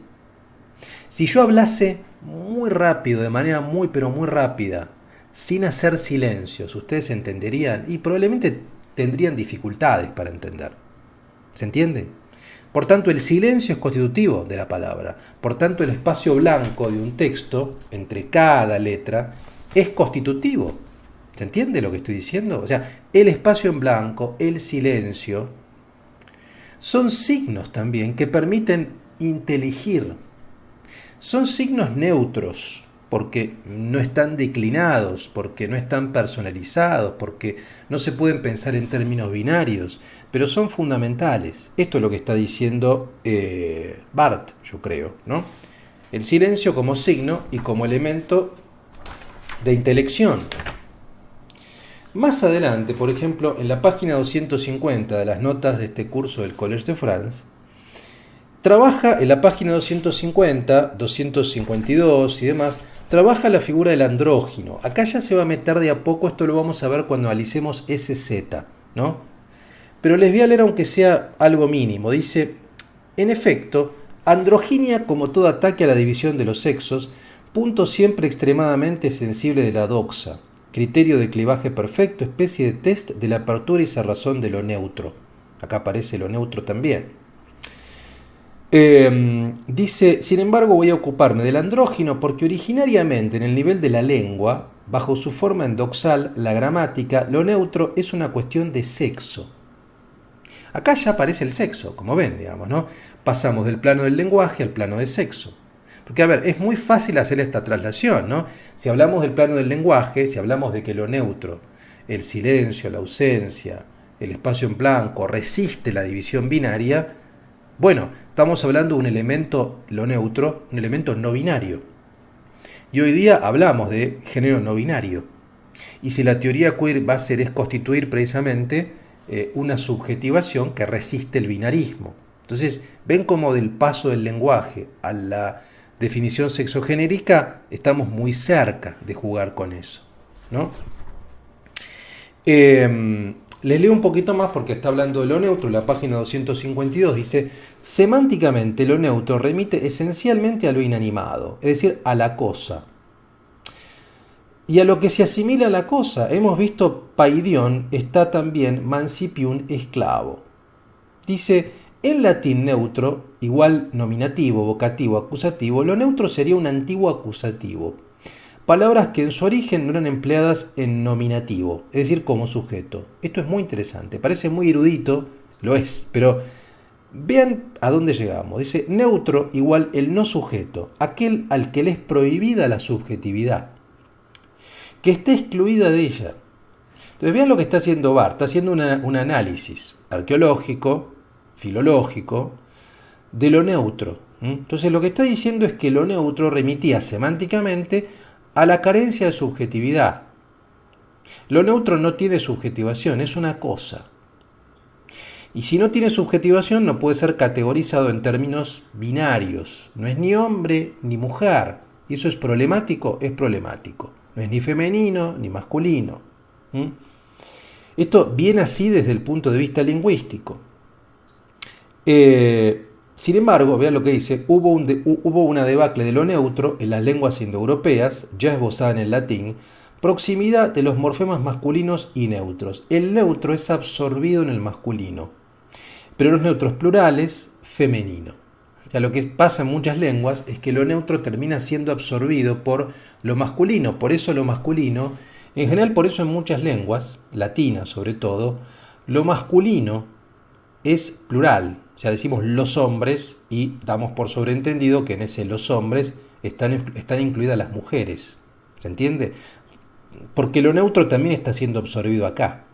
Si yo hablase muy rápido, de manera muy pero muy rápida, sin hacer silencios, ¿ustedes entenderían? Y probablemente tendrían dificultades para entender. ¿Se entiende? Por tanto, el silencio es constitutivo de la palabra. Por tanto, el espacio blanco de un texto, entre cada letra, es constitutivo. ¿Se entiende lo que estoy diciendo? O sea, el espacio en blanco, el silencio, son signos también que permiten inteligir. Son signos neutros, porque no están declinados, porque no están personalizados, porque no se pueden pensar en términos binarios, pero son fundamentales. Esto es lo que está diciendo Barthes, yo creo, ¿no? El silencio como signo y como elemento de intelección. Más adelante, por ejemplo, en la página 250 de las notas de este curso del Collège de France, trabaja en la página 250, 252 y demás, trabaja la figura del andrógino. Acá ya se va a meter de a poco, esto lo vamos a ver cuando analicemos SZ, ¿no? Pero les voy a leer aunque sea algo mínimo. Dice, en efecto, androginia como todo ataque a la división de los sexos, punto siempre extremadamente sensible de la doxa, criterio de clivaje perfecto, especie de test de la apertura y cerrazón de lo neutro. Acá aparece lo neutro también. Dice, sin embargo voy a ocuparme del andrógino porque originariamente en el nivel de la lengua, bajo su forma endoxal, la gramática, lo neutro es una cuestión de sexo. Acá ya aparece el sexo, como ven, digamos, ¿no? Pasamos del plano del lenguaje al plano de sexo. Porque, a ver, es muy fácil hacer esta traslación, ¿no? Si hablamos del plano del lenguaje, si hablamos de que lo neutro, el silencio, la ausencia, el espacio en blanco, resiste la división binaria, bueno, estamos hablando de un elemento, lo neutro, un elemento no binario. Y hoy día hablamos de género no binario. Y si la teoría queer va a ser es constituir precisamente una subjetivación que resiste el binarismo. Entonces, ven cómo del paso del lenguaje a la definición sexogenérica estamos muy cerca de jugar con eso, ¿no? Les leo un poquito más porque está hablando de lo neutro. La página 252 dice, semánticamente lo neutro remite esencialmente a lo inanimado, es decir, a la cosa. Y a lo que se asimila a la cosa, hemos visto paidion, está también mancipium esclavo. Dice, en latín neutro, igual nominativo, vocativo, acusativo, lo neutro sería un antiguo acusativo. Palabras que en su origen no eran empleadas en nominativo, es decir, como sujeto. Esto es muy interesante, parece muy erudito, lo es, pero vean a dónde llegamos. Dice, neutro igual el no sujeto, aquel al que le es prohibida la subjetividad, que esté excluida de ella. Entonces vean lo que está haciendo Barthes, está haciendo un análisis arqueológico, filológico, de lo neutro. Entonces lo que está diciendo es que lo neutro remitía semánticamente a la carencia de subjetividad. Lo neutro no tiene subjetivación, es una cosa. Y si no tiene subjetivación no puede ser categorizado en términos binarios. No es ni hombre ni mujer. Y eso es problemático, es problemático. No es ni femenino ni masculino. Esto viene así desde el punto de vista lingüístico. Sin embargo, vean lo que dice, hubo una debacle de lo neutro en las lenguas indoeuropeas, ya esbozada en el latín, proximidad de los morfemas masculinos y neutros. El neutro es absorbido en el masculino, pero los neutros plurales, femenino. O sea, lo que pasa en muchas lenguas es que lo neutro termina siendo absorbido por lo masculino, por eso lo masculino, en general por eso en muchas lenguas, latinas sobre todo, lo masculino es plural. O sea, decimos los hombres y damos por sobreentendido que en ese los hombres están incluidas las mujeres. ¿Se entiende? Porque lo neutro también está siendo absorbido acá.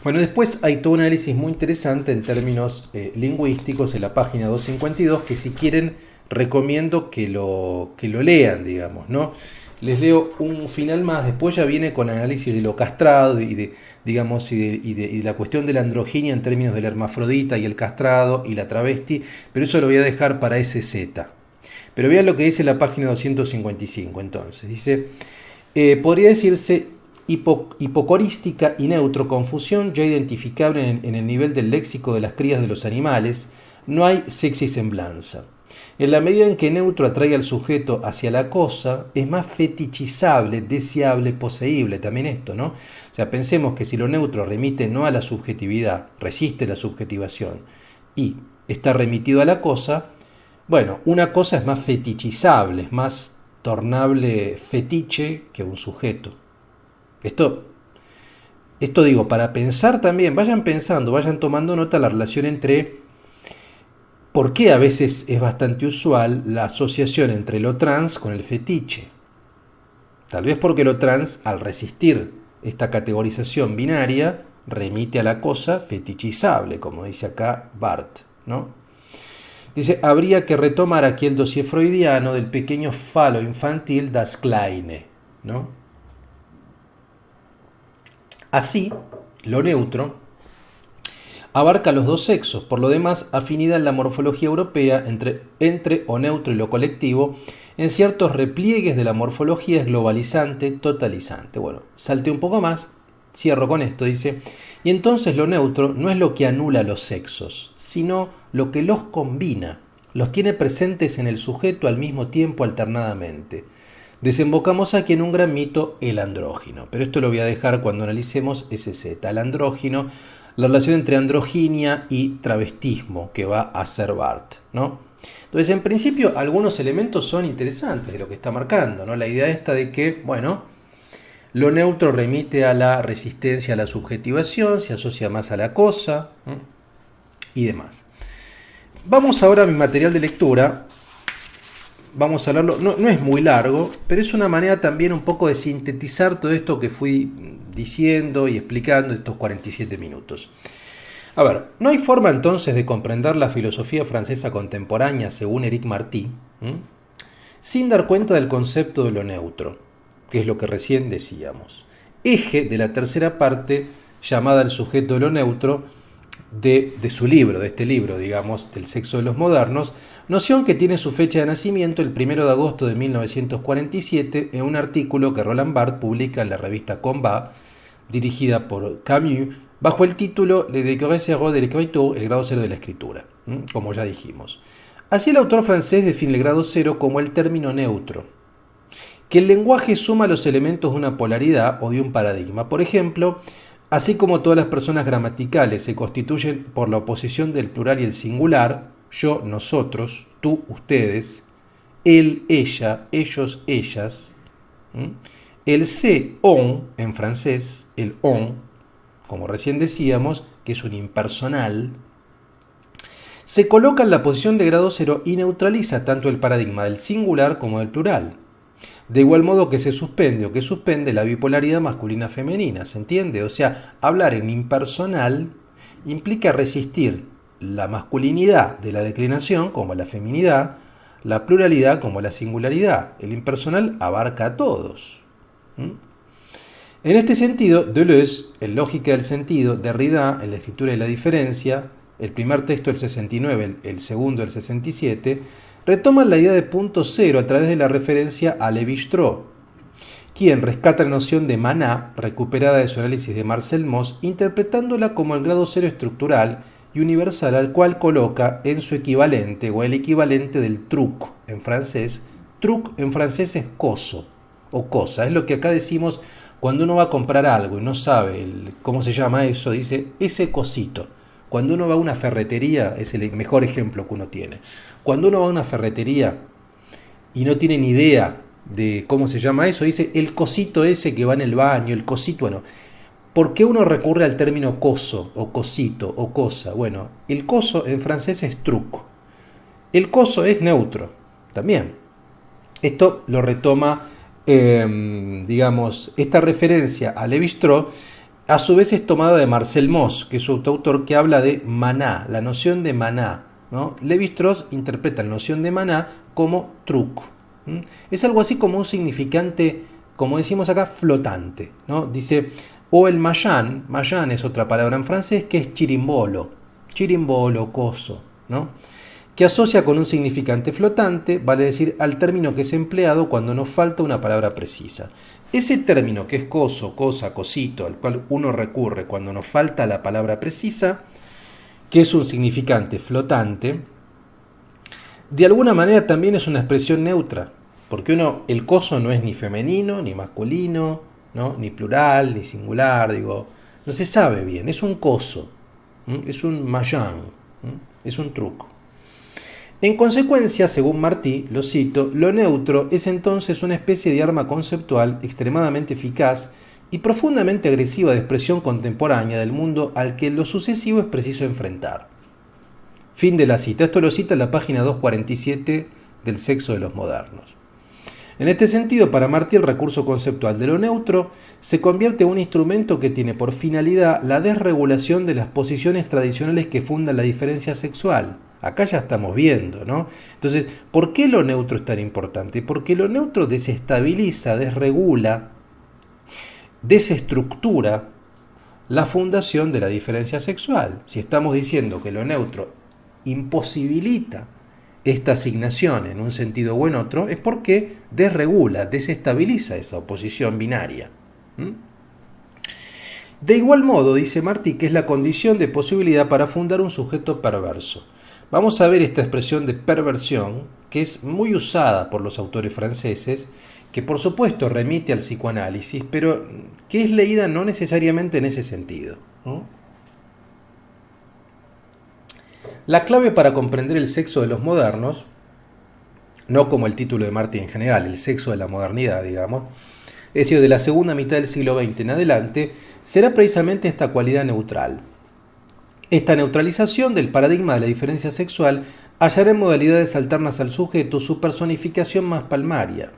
Bueno, después hay todo un análisis muy interesante en términos lingüísticos en la página 252, que si quieren recomiendo que lo lean, digamos, ¿no? Les leo un final más, después ya viene con análisis de lo castrado y de, digamos, y de la cuestión de la androginia en términos del hermafrodita y el castrado y la travesti, pero eso lo voy a dejar para SZ. Pero vean lo que dice la página 255, entonces. Dice, podría decirse hipocorística y neutro, confusión ya identificable en el nivel del léxico de las crías de los animales, no hay sexisemblanza. En la medida en que neutro atrae al sujeto hacia la cosa, es más fetichizable, deseable, poseíble, también esto, ¿no? O sea, pensemos que si lo neutro remite no a la subjetividad, resiste la subjetivación, y está remitido a la cosa, bueno, una cosa es más fetichizable, es más tornable fetiche que un sujeto. Esto digo, para pensar también, vayan pensando, vayan tomando nota la relación entre por qué a veces es bastante usual la asociación entre lo trans con el fetiche. Tal vez porque lo trans, al resistir esta categorización binaria, remite a la cosa fetichizable, como dice acá Barth, ¿no? Dice, habría que retomar aquí el dossier freudiano del pequeño falo infantil das Kleine, ¿no? Así, lo neutro abarca los dos sexos, por lo demás afinidad en la morfología europea entre o neutro y lo colectivo, en ciertos repliegues de la morfología es globalizante, totalizante. Bueno, salte un poco más, cierro con esto, dice, y entonces lo neutro no es lo que anula los sexos, sino lo que los combina, los tiene presentes en el sujeto al mismo tiempo alternadamente. Desembocamos aquí en un gran mito, el andrógino, pero esto lo voy a dejar cuando analicemos SZ, el andrógino, la relación entre androginia y travestismo que va a hacer Barth, ¿no? Entonces, en principio, algunos elementos son interesantes de lo que está marcando, ¿no? La idea esta de que, bueno, lo neutro remite a la resistencia a la subjetivación, se asocia más a la cosa, ¿no? Y demás. Vamos ahora a mi material de lectura. Vamos a hablarlo, no es muy largo, pero es una manera también un poco de sintetizar todo esto que fui diciendo y explicando estos 47 minutos. A ver, no hay forma entonces de comprender la filosofía francesa contemporánea según Éric Marty, sin dar cuenta del concepto de lo neutro, que es lo que recién decíamos. Eje de la tercera parte llamada El sujeto de lo neutro de su libro, de este libro, digamos, del sexo de los modernos, noción que tiene su fecha de nacimiento el 1 de agosto de 1947 en un artículo que Roland Barthes publica en la revista Combat, dirigida por Camus, bajo el título Le degré zéro de l'écriture, el grado cero de la escritura, como ya dijimos. Así el autor francés define el grado cero como el término neutro, que el lenguaje suma los elementos de una polaridad o de un paradigma. Por ejemplo, así como todas las personas gramaticales se constituyen por la oposición del plural y el singular, yo, nosotros, tú, ustedes, él, ella, ellos, ellas, el se, on, en francés, el on, como recién decíamos, que es un impersonal, se coloca en la posición de grado cero y neutraliza tanto el paradigma del singular como del plural. De igual modo que se suspende o que suspende la bipolaridad masculina-femenina, ¿se entiende? O sea, hablar en impersonal implica resistir la masculinidad de la declinación como la feminidad, la pluralidad como la singularidad. El impersonal abarca a todos. En este sentido, Deleuze, en Lógica del Sentido, Derrida, en La Escritura y la Diferencia, el primer texto del 69, el segundo del 67, retoman la idea de punto cero a través de la referencia a Lévi-Strauss, quien rescata la noción de maná, recuperada de su análisis de Marcel Mauss, interpretándola como el grado cero estructural y universal al cual coloca en su equivalente o el equivalente del truc en francés. Truc en francés es coso o cosa, es lo que acá decimos cuando uno va a comprar algo y no sabe cómo se llama eso, dice ese cosito. Cuando uno va a una ferretería, es el mejor ejemplo que uno tiene. Cuando uno va a una ferretería y no tiene ni idea de cómo se llama eso, dice el cosito ese que va en el baño, el cosito, bueno. ¿Por qué uno recurre al término coso, o cosito, o cosa? Bueno, el coso en francés es truc. El coso es neutro, también. Esto lo retoma, digamos, esta referencia a Lévi-Strauss a su vez es tomada de Marcel Mauss, que es su autor, que habla de maná, la noción de maná, ¿no? Lévi-Strauss interpreta la noción de maná como truco. Es algo así como un significante, como decimos acá, flotante, ¿no? Dice, o el mayán es otra palabra en francés que es chirimbolo, coso, ¿no? Que asocia con un significante flotante, vale decir, al término que es empleado cuando nos falta una palabra precisa. Ese término que es coso, cosa, cosito, al cual uno recurre cuando nos falta la palabra precisa, que es un significante flotante, de alguna manera también es una expresión neutra, porque el coso no es ni femenino, ni masculino, ¿no? Ni plural, ni singular, no se sabe bien, es un coso, es un mayán, es un truco. En consecuencia, según Martí, lo cito, lo neutro es entonces una especie de arma conceptual extremadamente eficaz y profundamente agresiva de expresión contemporánea del mundo al que en lo sucesivo es preciso enfrentar. Fin de la cita. Esto lo cita en la página 247 del Sexo de los Modernos. En este sentido, para Martí, el recurso conceptual de lo neutro se convierte en un instrumento que tiene por finalidad la desregulación de las posiciones tradicionales que fundan la diferencia sexual. Acá ya estamos viendo, ¿no? Entonces, ¿por qué lo neutro es tan importante? Porque lo neutro desestabiliza, desregula, desestructura la fundación de la diferencia sexual. Si estamos diciendo que lo neutro imposibilita esta asignación en un sentido o en otro, es porque desregula, desestabiliza esa oposición binaria. De igual modo, dice Martí, que es la condición de posibilidad para fundar un sujeto perverso. Vamos a ver esta expresión de perversión, que es muy usada por los autores franceses, que por supuesto remite al psicoanálisis, pero que es leída no necesariamente en ese sentido, ¿no? La clave para comprender el sexo de los modernos, no como el título de Martí en general, el sexo de la modernidad, digamos, es decir, de la segunda mitad del siglo XX en adelante, será precisamente esta cualidad neutral. Esta neutralización del paradigma de la diferencia sexual hallará en modalidades alternas al sujeto su personificación más palmaria.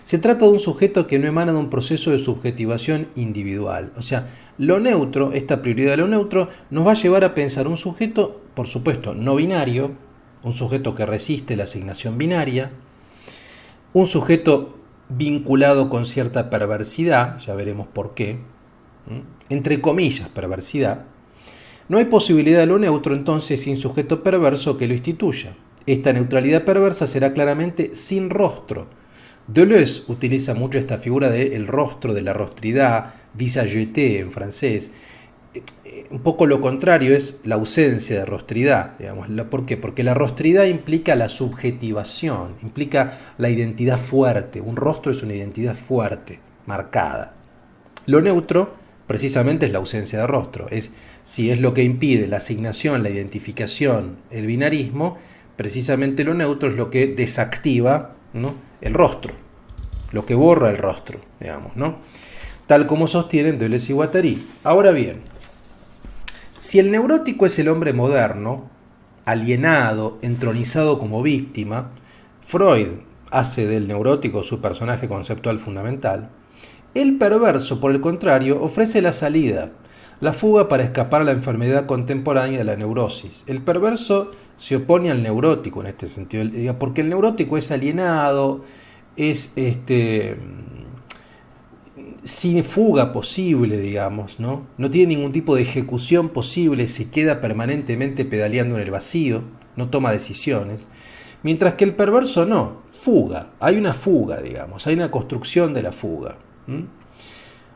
Se trata de un sujeto que no emana de un proceso de subjetivación individual. O sea, lo neutro, esta prioridad de lo neutro, nos va a llevar a pensar un sujeto, por supuesto, no binario, un sujeto que resiste la asignación binaria, un sujeto vinculado con cierta perversidad, ya veremos por qué, entre comillas, perversidad. No hay posibilidad de lo neutro entonces sin sujeto perverso que lo instituya. Esta neutralidad perversa será claramente sin rostro. Deleuze utiliza mucho esta figura del rostro, de la rostridad, visagete en francés. Un poco lo contrario es la ausencia de rostridad, digamos. ¿Por qué? Porque la rostridad implica la subjetivación, implica la identidad fuerte. Un rostro es una identidad fuerte, marcada. Lo neutro precisamente es la ausencia de rostro. Si es lo que impide la asignación, la identificación, el binarismo, precisamente lo neutro es lo que desactiva, ¿no?, el rostro, lo que borra el rostro, digamos, ¿no? Tal como sostienen Deleuze y Guattari. Ahora bien, si el neurótico es el hombre moderno, alienado, entronizado como víctima, Freud hace del neurótico su personaje conceptual fundamental. El perverso, por el contrario, ofrece la salida, la fuga para escapar a la enfermedad contemporánea de la neurosis. El perverso se opone al neurótico en este sentido, porque el neurótico es alienado, es sin fuga posible, digamos, ¿no? No tiene ningún tipo de ejecución posible, se queda permanentemente pedaleando en el vacío, no toma decisiones, mientras que el perverso no, fuga, hay una fuga, digamos, hay una construcción de la fuga.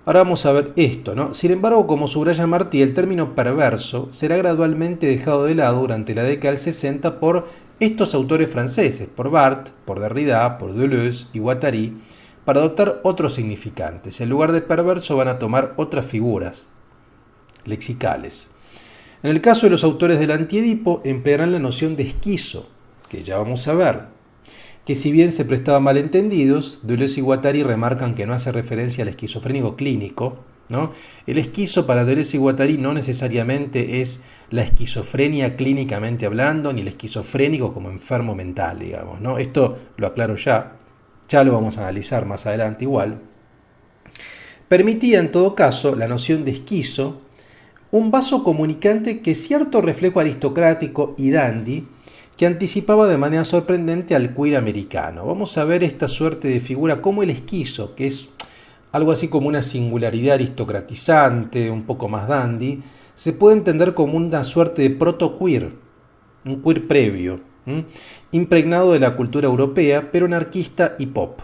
Ahora vamos a ver esto, ¿no? Sin embargo, como subraya Martí, el término perverso será gradualmente dejado de lado durante la década del 60 por estos autores franceses, por Barthes, por Derrida, por Deleuze y Guattari, para adoptar otros significantes. En lugar de perverso van a tomar otras figuras lexicales. En el caso de los autores del Antiedipo emplearán la noción de esquizo, que ya vamos a ver, que si bien se prestaba malentendidos, Deleuze y Guattari remarcan que no hace referencia al esquizofrénico clínico, ¿no? El esquizo para Deleuze y Guattari no necesariamente es la esquizofrenia clínicamente hablando, ni el esquizofrénico como enfermo mental, digamos, ¿no? Esto lo aclaro ya lo vamos a analizar más adelante igual. permitía en todo caso la noción de esquizo, un vaso comunicante que cierto reflejo aristocrático y dandy que anticipaba de manera sorprendente al queer americano. Vamos a ver esta suerte de figura como el esquizo, que es algo así como una singularidad aristocratizante, un poco más dandy, se puede entender como una suerte de proto-queer, un queer previo, impregnado de la cultura europea, pero anarquista y pop.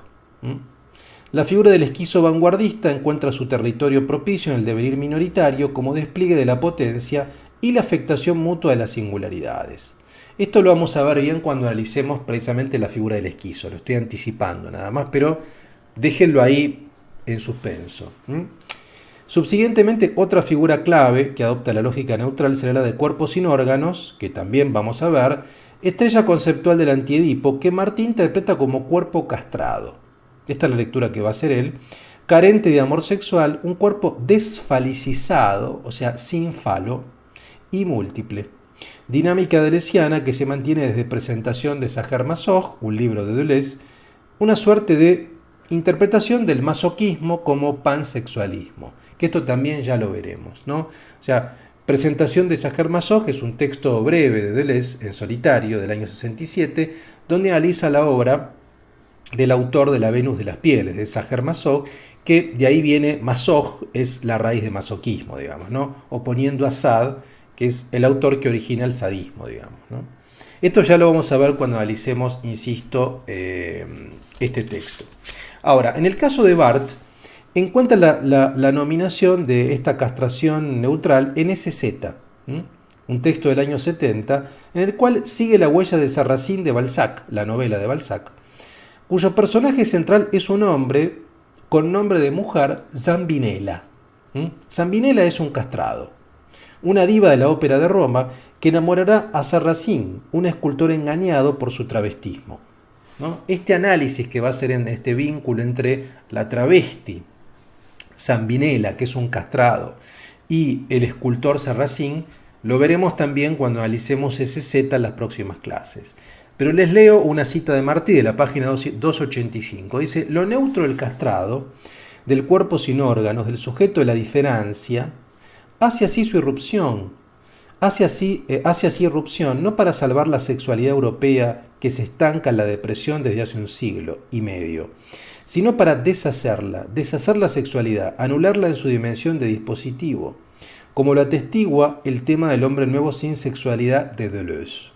La figura del esquizo vanguardista encuentra su territorio propicio en el devenir minoritario como despliegue de la potencia y la afectación mutua de las singularidades. Esto lo vamos a ver bien cuando analicemos precisamente la figura del esquizo, lo estoy anticipando nada más, pero déjenlo ahí en suspenso. Subsiguientemente, otra figura clave que adopta la lógica neutral será la de cuerpo sin órganos, que también vamos a ver, estrella conceptual del antiedipo, que Martí interpreta como cuerpo castrado. Esta es la lectura que va a hacer él. Carente de amor sexual, un cuerpo desfalicizado, o sea, sin falo, y múltiple. Dinámica deleuziana que se mantiene desde presentación de Sacher-Masoch, un libro de Deleuze, una suerte de interpretación del masoquismo como pansexualismo, que esto también ya lo veremos, ¿no? O sea, presentación de Sacher-Masoch es un texto breve de Deleuze en solitario del año 67, donde analiza la obra del autor de La Venus de las Pieles, de Sacher-Masoch, que de ahí viene Masoch, es la raíz de masoquismo, digamos, ¿no? Oponiendo a Sade, que es el autor que origina el sadismo, digamos, ¿no? Esto ya lo vamos a ver cuando analicemos, insisto, este texto. Ahora, en el caso de Barthes, encuentra la nominación de esta castración neutral en SZ, un texto del año 70, en el cual sigue la huella de Sarracín de Balzac, la novela de Balzac, cuyo personaje central es un hombre con nombre de mujer, Zambinella. Zambinella es un castrado, una diva de la ópera de Roma que enamorará a Sarracín, un escultor engañado por su travestismo, ¿no? Este análisis que va a ser en este vínculo entre la travesti, Zambinella, que es un castrado, y el escultor Sarracín, lo veremos también cuando analicemos SZ en las próximas clases. Pero les leo una cita de Martí de la página 285. Dice: lo neutro del castrado, del cuerpo sin órganos, del sujeto de la diferencia, hace así su irrupción, hace así irrupción, no para salvar la sexualidad europea que se estanca en la depresión desde hace un siglo y medio, sino para deshacer la sexualidad, anularla en su dimensión de dispositivo, como lo atestigua el tema del hombre nuevo sin sexualidad de Deleuze.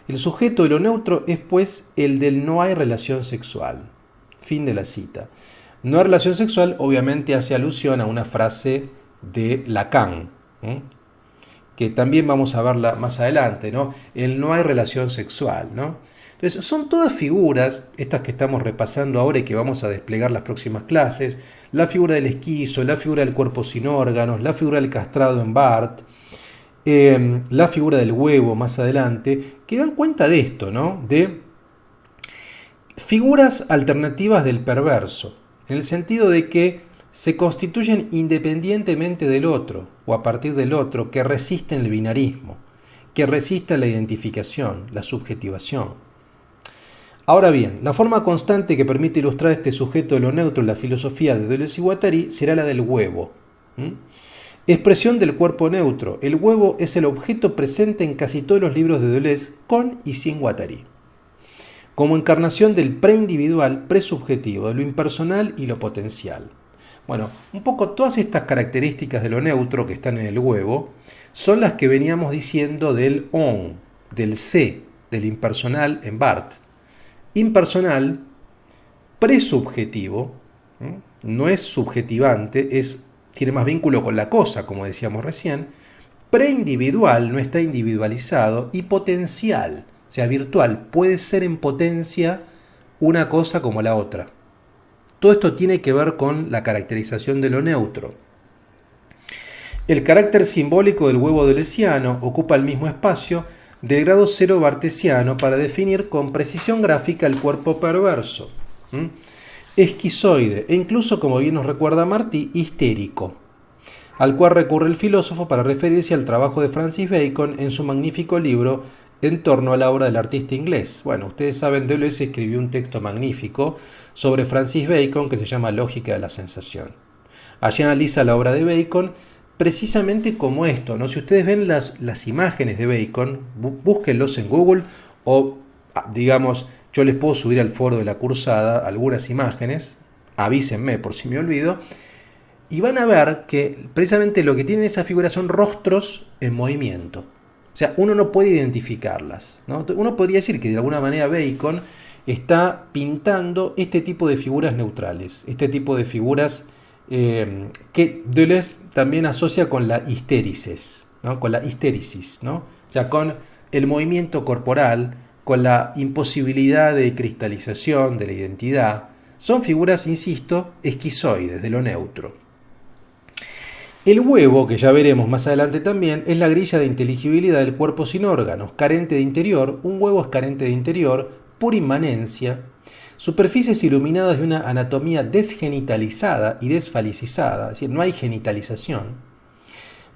El sujeto de lo neutro es, pues, el del no hay relación sexual. Fin de la cita. No hay relación sexual obviamente hace alusión a una frase de Lacan, que también vamos a verla más adelante, ¿no? El no hay relación sexual, ¿no? Entonces, son todas figuras, estas que estamos repasando ahora y que vamos a desplegar las próximas clases, la figura del esquizo, la figura del cuerpo sin órganos, la figura del castrado en Barthes, la figura del huevo más adelante, que dan cuenta de esto, ¿no? De figuras alternativas del perverso, en el sentido de que se constituyen independientemente del otro, o a partir del otro, que resisten el binarismo, que resisten la identificación, la subjetivación. Ahora bien, la forma constante que permite ilustrar este sujeto de lo neutro en la filosofía de Deleuze y Guattari será la del huevo. Expresión del cuerpo neutro. El huevo es el objeto presente en casi todos los libros de Deleuze, con y sin Guattari, como encarnación del preindividual, presubjetivo, de lo impersonal y lo potencial. Bueno, un poco todas estas características de lo neutro que están en el huevo son las que veníamos diciendo del on, del sé, del impersonal en Barthes. Impersonal, presubjetivo, no es subjetivante, tiene más vínculo con la cosa, como decíamos recién. Preindividual, no está individualizado, y potencial, o sea, virtual, puede ser en potencia una cosa como la otra. Todo esto tiene que ver con la caracterización de lo neutro. El carácter simbólico del huevo deleuziano ocupa el mismo espacio del grado cero bartesiano para definir con precisión gráfica el cuerpo perverso, esquizoide e incluso, como bien nos recuerda Martí, histérico, al cual recurre el filósofo para referirse al trabajo de Francis Bacon en su magnífico libro en torno a la obra del artista inglés. Bueno, ustedes saben, Deleuze escribió un texto magnífico sobre Francis Bacon que se llama Lógica de la sensación. Allí analiza la obra de Bacon precisamente como esto, ¿no? Si ustedes ven las imágenes de Bacon, búsquenlos en Google o, digamos, yo les puedo subir al foro de la cursada algunas imágenes, avísenme por si me olvido, y van a ver que precisamente lo que tienen esas figuras son rostros en movimiento. O sea, uno no puede identificarlas, ¿no? Uno podría decir que de alguna manera Bacon está pintando este tipo de figuras neutrales, este tipo de figuras que Deleuze también asocia con la histéresis, ¿no? Con la histéresis, ¿no? O sea, con el movimiento corporal, con la imposibilidad de cristalización de la identidad. Son figuras, insisto, esquizoides, de lo neutro. El huevo, que ya veremos más adelante también, es la grilla de inteligibilidad del cuerpo sin órganos, carente de interior. Un huevo es carente de interior por inmanencia. Superficies iluminadas de una anatomía desgenitalizada y desfalicizada, es decir, no hay genitalización.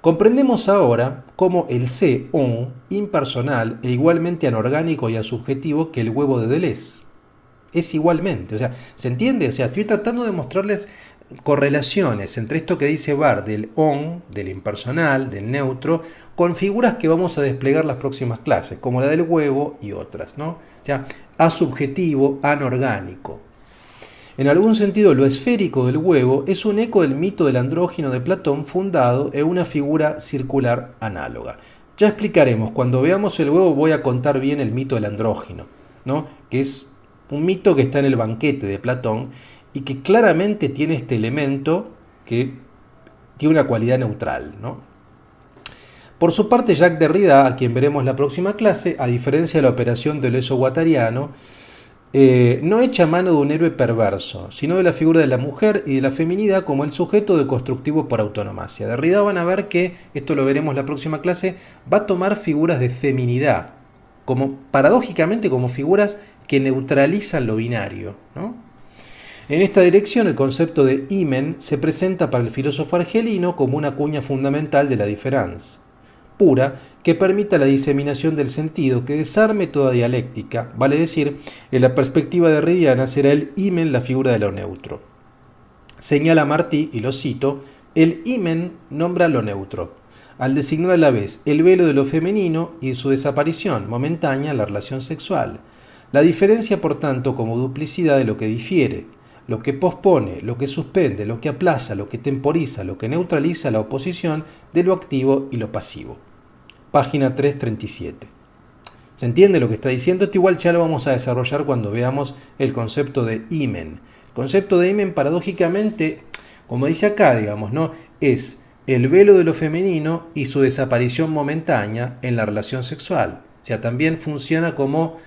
Comprendemos ahora cómo el C-on, impersonal e igualmente anorgánico y asubjetivo que el huevo de Deleuze. Es igualmente, o sea, ¿se entiende? O sea, estoy tratando de mostrarles correlaciones entre esto que dice Barthes del on, del impersonal, del neutro, con figuras que vamos a desplegar las próximas clases, como la del huevo y otras, ¿no? O sea, asubjetivo, anorgánico. En algún sentido, lo esférico del huevo es un eco del mito del andrógino de Platón fundado en una figura circular análoga. Ya explicaremos, cuando veamos el huevo voy a contar bien el mito del andrógino, ¿no? Que es un mito que está en el banquete de Platón y que claramente tiene este elemento que tiene una cualidad neutral, ¿no? Por su parte, Jacques Derrida, a quien veremos la próxima clase, a diferencia de la operación Deleuze-Guattariano, no echa mano de un héroe perverso, sino de la figura de la mujer y de la feminidad como el sujeto deconstructivo por autonomacia. Derrida, van a ver que, esto lo veremos la próxima clase, va a tomar figuras de feminidad, como paradójicamente como figuras que neutralizan lo binario, ¿no? En esta dirección, el concepto de himen se presenta para el filósofo argelino como una cuña fundamental de la diferencia pura que permita la diseminación del sentido, que desarme toda dialéctica, vale decir, en la perspectiva derridiana será el himen la figura de lo neutro. Señala Martí, y lo cito, el himen nombra lo neutro, al designar a la vez el velo de lo femenino y su desaparición momentánea en la relación sexual. La diferencia, por tanto, como duplicidad de lo que difiere, lo que pospone, lo que suspende, lo que aplaza, lo que temporiza, lo que neutraliza la oposición de lo activo y lo pasivo. Página 337. ¿Se entiende lo que está diciendo? Esto igual ya lo vamos a desarrollar cuando veamos el concepto de himen. El concepto de himen, paradójicamente, como dice acá, digamos, ¿no? Es el velo de lo femenino y su desaparición momentánea en la relación sexual. O sea, también funciona como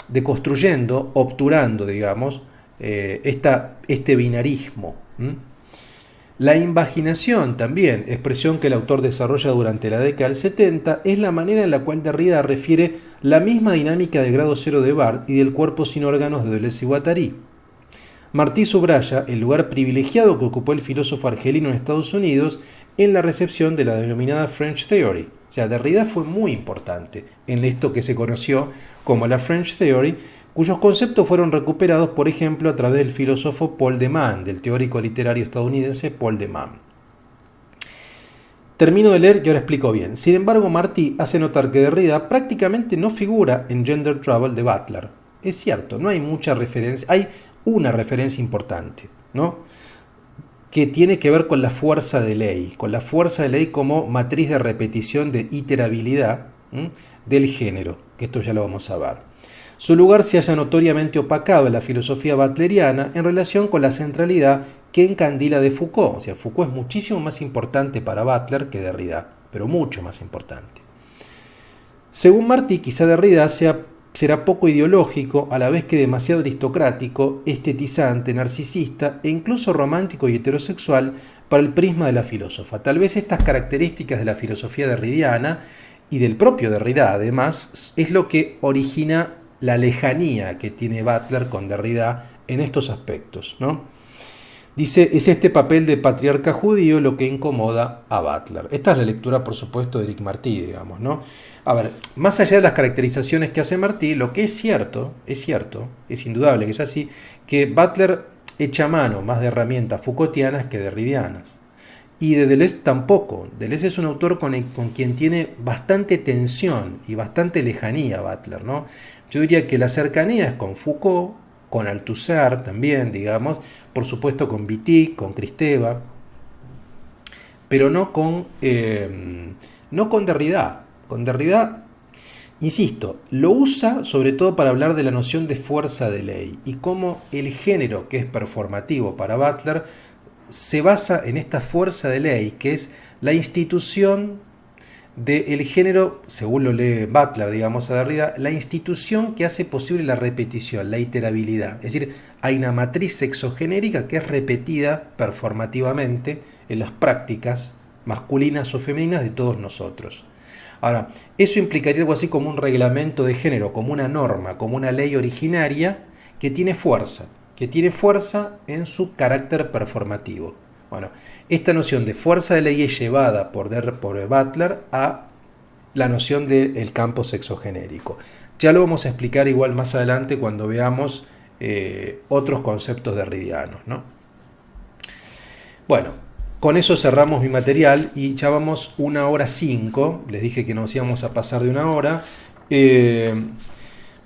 deconstruyendo, obturando, digamos, este binarismo. La invaginación también, expresión que el autor desarrolla durante la década del 70, es la manera en la cual Derrida refiere la misma dinámica de grado cero de Barthes y del cuerpo sin órganos de Deleuze y Guattari. Martí subraya el lugar privilegiado que ocupó el filósofo argelino en Estados Unidos en la recepción de la denominada French Theory. O sea, Derrida fue muy importante en esto que se conoció como la French Theory, cuyos conceptos fueron recuperados, por ejemplo, a través del filósofo Paul de Man, del teórico literario estadounidense Paul de Man. Termino de leer y ahora explico bien. Sin embargo, Martí hace notar que Derrida prácticamente no figura en Gender Trouble de Butler. Es cierto, no hay mucha referencia, hay una referencia importante, ¿no? Que tiene que ver con la fuerza de ley como matriz de repetición de iterabilidad del género, que esto ya lo vamos a ver. Su lugar se halla notoriamente opacado en la filosofía butleriana en relación con la centralidad que encandila de Foucault. O sea, Foucault es muchísimo más importante para Butler que Derrida, pero mucho más importante. Según Martí, quizá Derrida será poco ideológico, a la vez que demasiado aristocrático, estetizante, narcisista e incluso romántico y heterosexual para el prisma de la filósofa. Tal vez estas características de la filosofía derridiana y del propio Derrida, además, es lo que origina la lejanía que tiene Butler con Derrida en estos aspectos, ¿no? Dice, es este papel de patriarca judío lo que incomoda a Butler. Esta es la lectura, por supuesto, de Eric Martí, digamos, ¿no? A ver, más allá de las caracterizaciones que hace Martí, lo que es cierto, es indudable que es así, que Butler echa mano más de herramientas Foucaultianas que derridianas. Y de Deleuze tampoco. Deleuze es un autor con quien tiene bastante tensión y bastante lejanía Butler, ¿no? Yo diría que la cercanía es con Foucault, con Althusser también, digamos, por supuesto con Wittig, con Kristeva, pero no con Derrida. Con Derrida, insisto, lo usa sobre todo para hablar de la noción de fuerza de ley y cómo el género que es performativo para Butler se basa en esta fuerza de ley, que es la institución del género, según lo lee Butler, digamos, a Derrida, la institución que hace posible la repetición, la iterabilidad. Es decir, hay una matriz sexogenérica que es repetida performativamente en las prácticas masculinas o femeninas de todos nosotros. Ahora, eso implicaría algo así como un reglamento de género, como una norma, como una ley originaria que tiene fuerza en su carácter performativo. Bueno, esta noción de fuerza de ley es llevada por Butler a la noción del campo sexogenérico. Ya lo vamos a explicar igual más adelante cuando veamos otros conceptos derridianos, ¿no? Bueno, con eso cerramos mi material y ya vamos 1:05. Les dije que nos íbamos a pasar de 1 hora.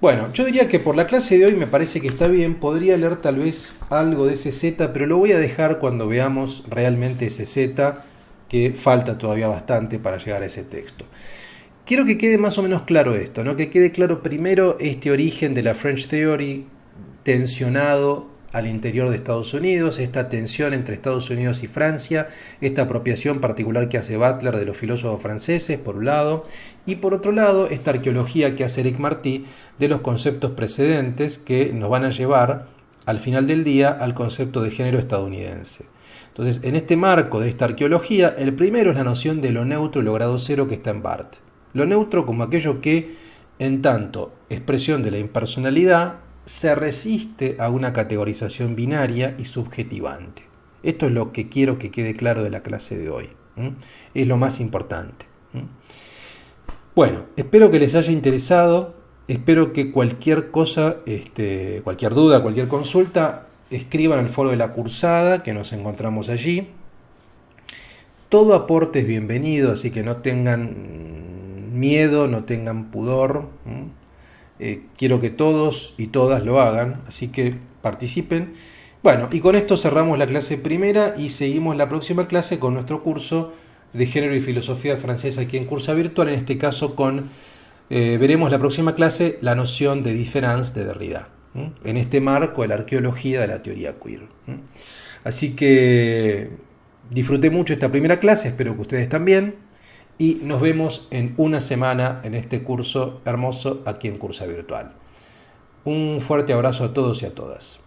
Bueno, yo diría que por la clase de hoy me parece que está bien. Podría leer tal vez algo de SZ, pero lo voy a dejar cuando veamos realmente SZ, que falta todavía bastante para llegar a ese texto. Quiero que quede más o menos claro esto, ¿no? Que quede claro primero este origen de la French Theory tensionado al interior de Estados Unidos, esta tensión entre Estados Unidos y Francia, esta apropiación particular que hace Butler de los filósofos franceses, por un lado, y por otro lado, esta arqueología que hace Eric Marty de los conceptos precedentes que nos van a llevar, al final del día, al concepto de género estadounidense. Entonces, en este marco de esta arqueología, el primero es la noción de lo neutro y lo grado cero que está en Barthes. Lo neutro como aquello que, en tanto expresión de la impersonalidad, se resiste a una categorización binaria y subjetivante. Esto es lo que quiero que quede claro de la clase de hoy. Es lo más importante. Bueno, espero que les haya interesado. Espero que cualquier cosa, cualquier duda, cualquier consulta, escriban al foro de la cursada, que nos encontramos allí. Todo aporte es bienvenido, así que no tengan miedo, no tengan pudor. Quiero que todos y todas lo hagan, así que participen. Bueno, y con esto cerramos la clase primera y seguimos la próxima clase con nuestro curso de Género y Filosofía Francesa aquí en Cursa Virtual, en este caso veremos la próxima clase la noción de différence de Derrida, en este marco de la arqueología de la teoría queer. Así que disfruté mucho esta primera clase, espero que ustedes también. Y nos vemos en una semana en este curso hermoso aquí en Cursa Virtual. Un fuerte abrazo a todos y a todas.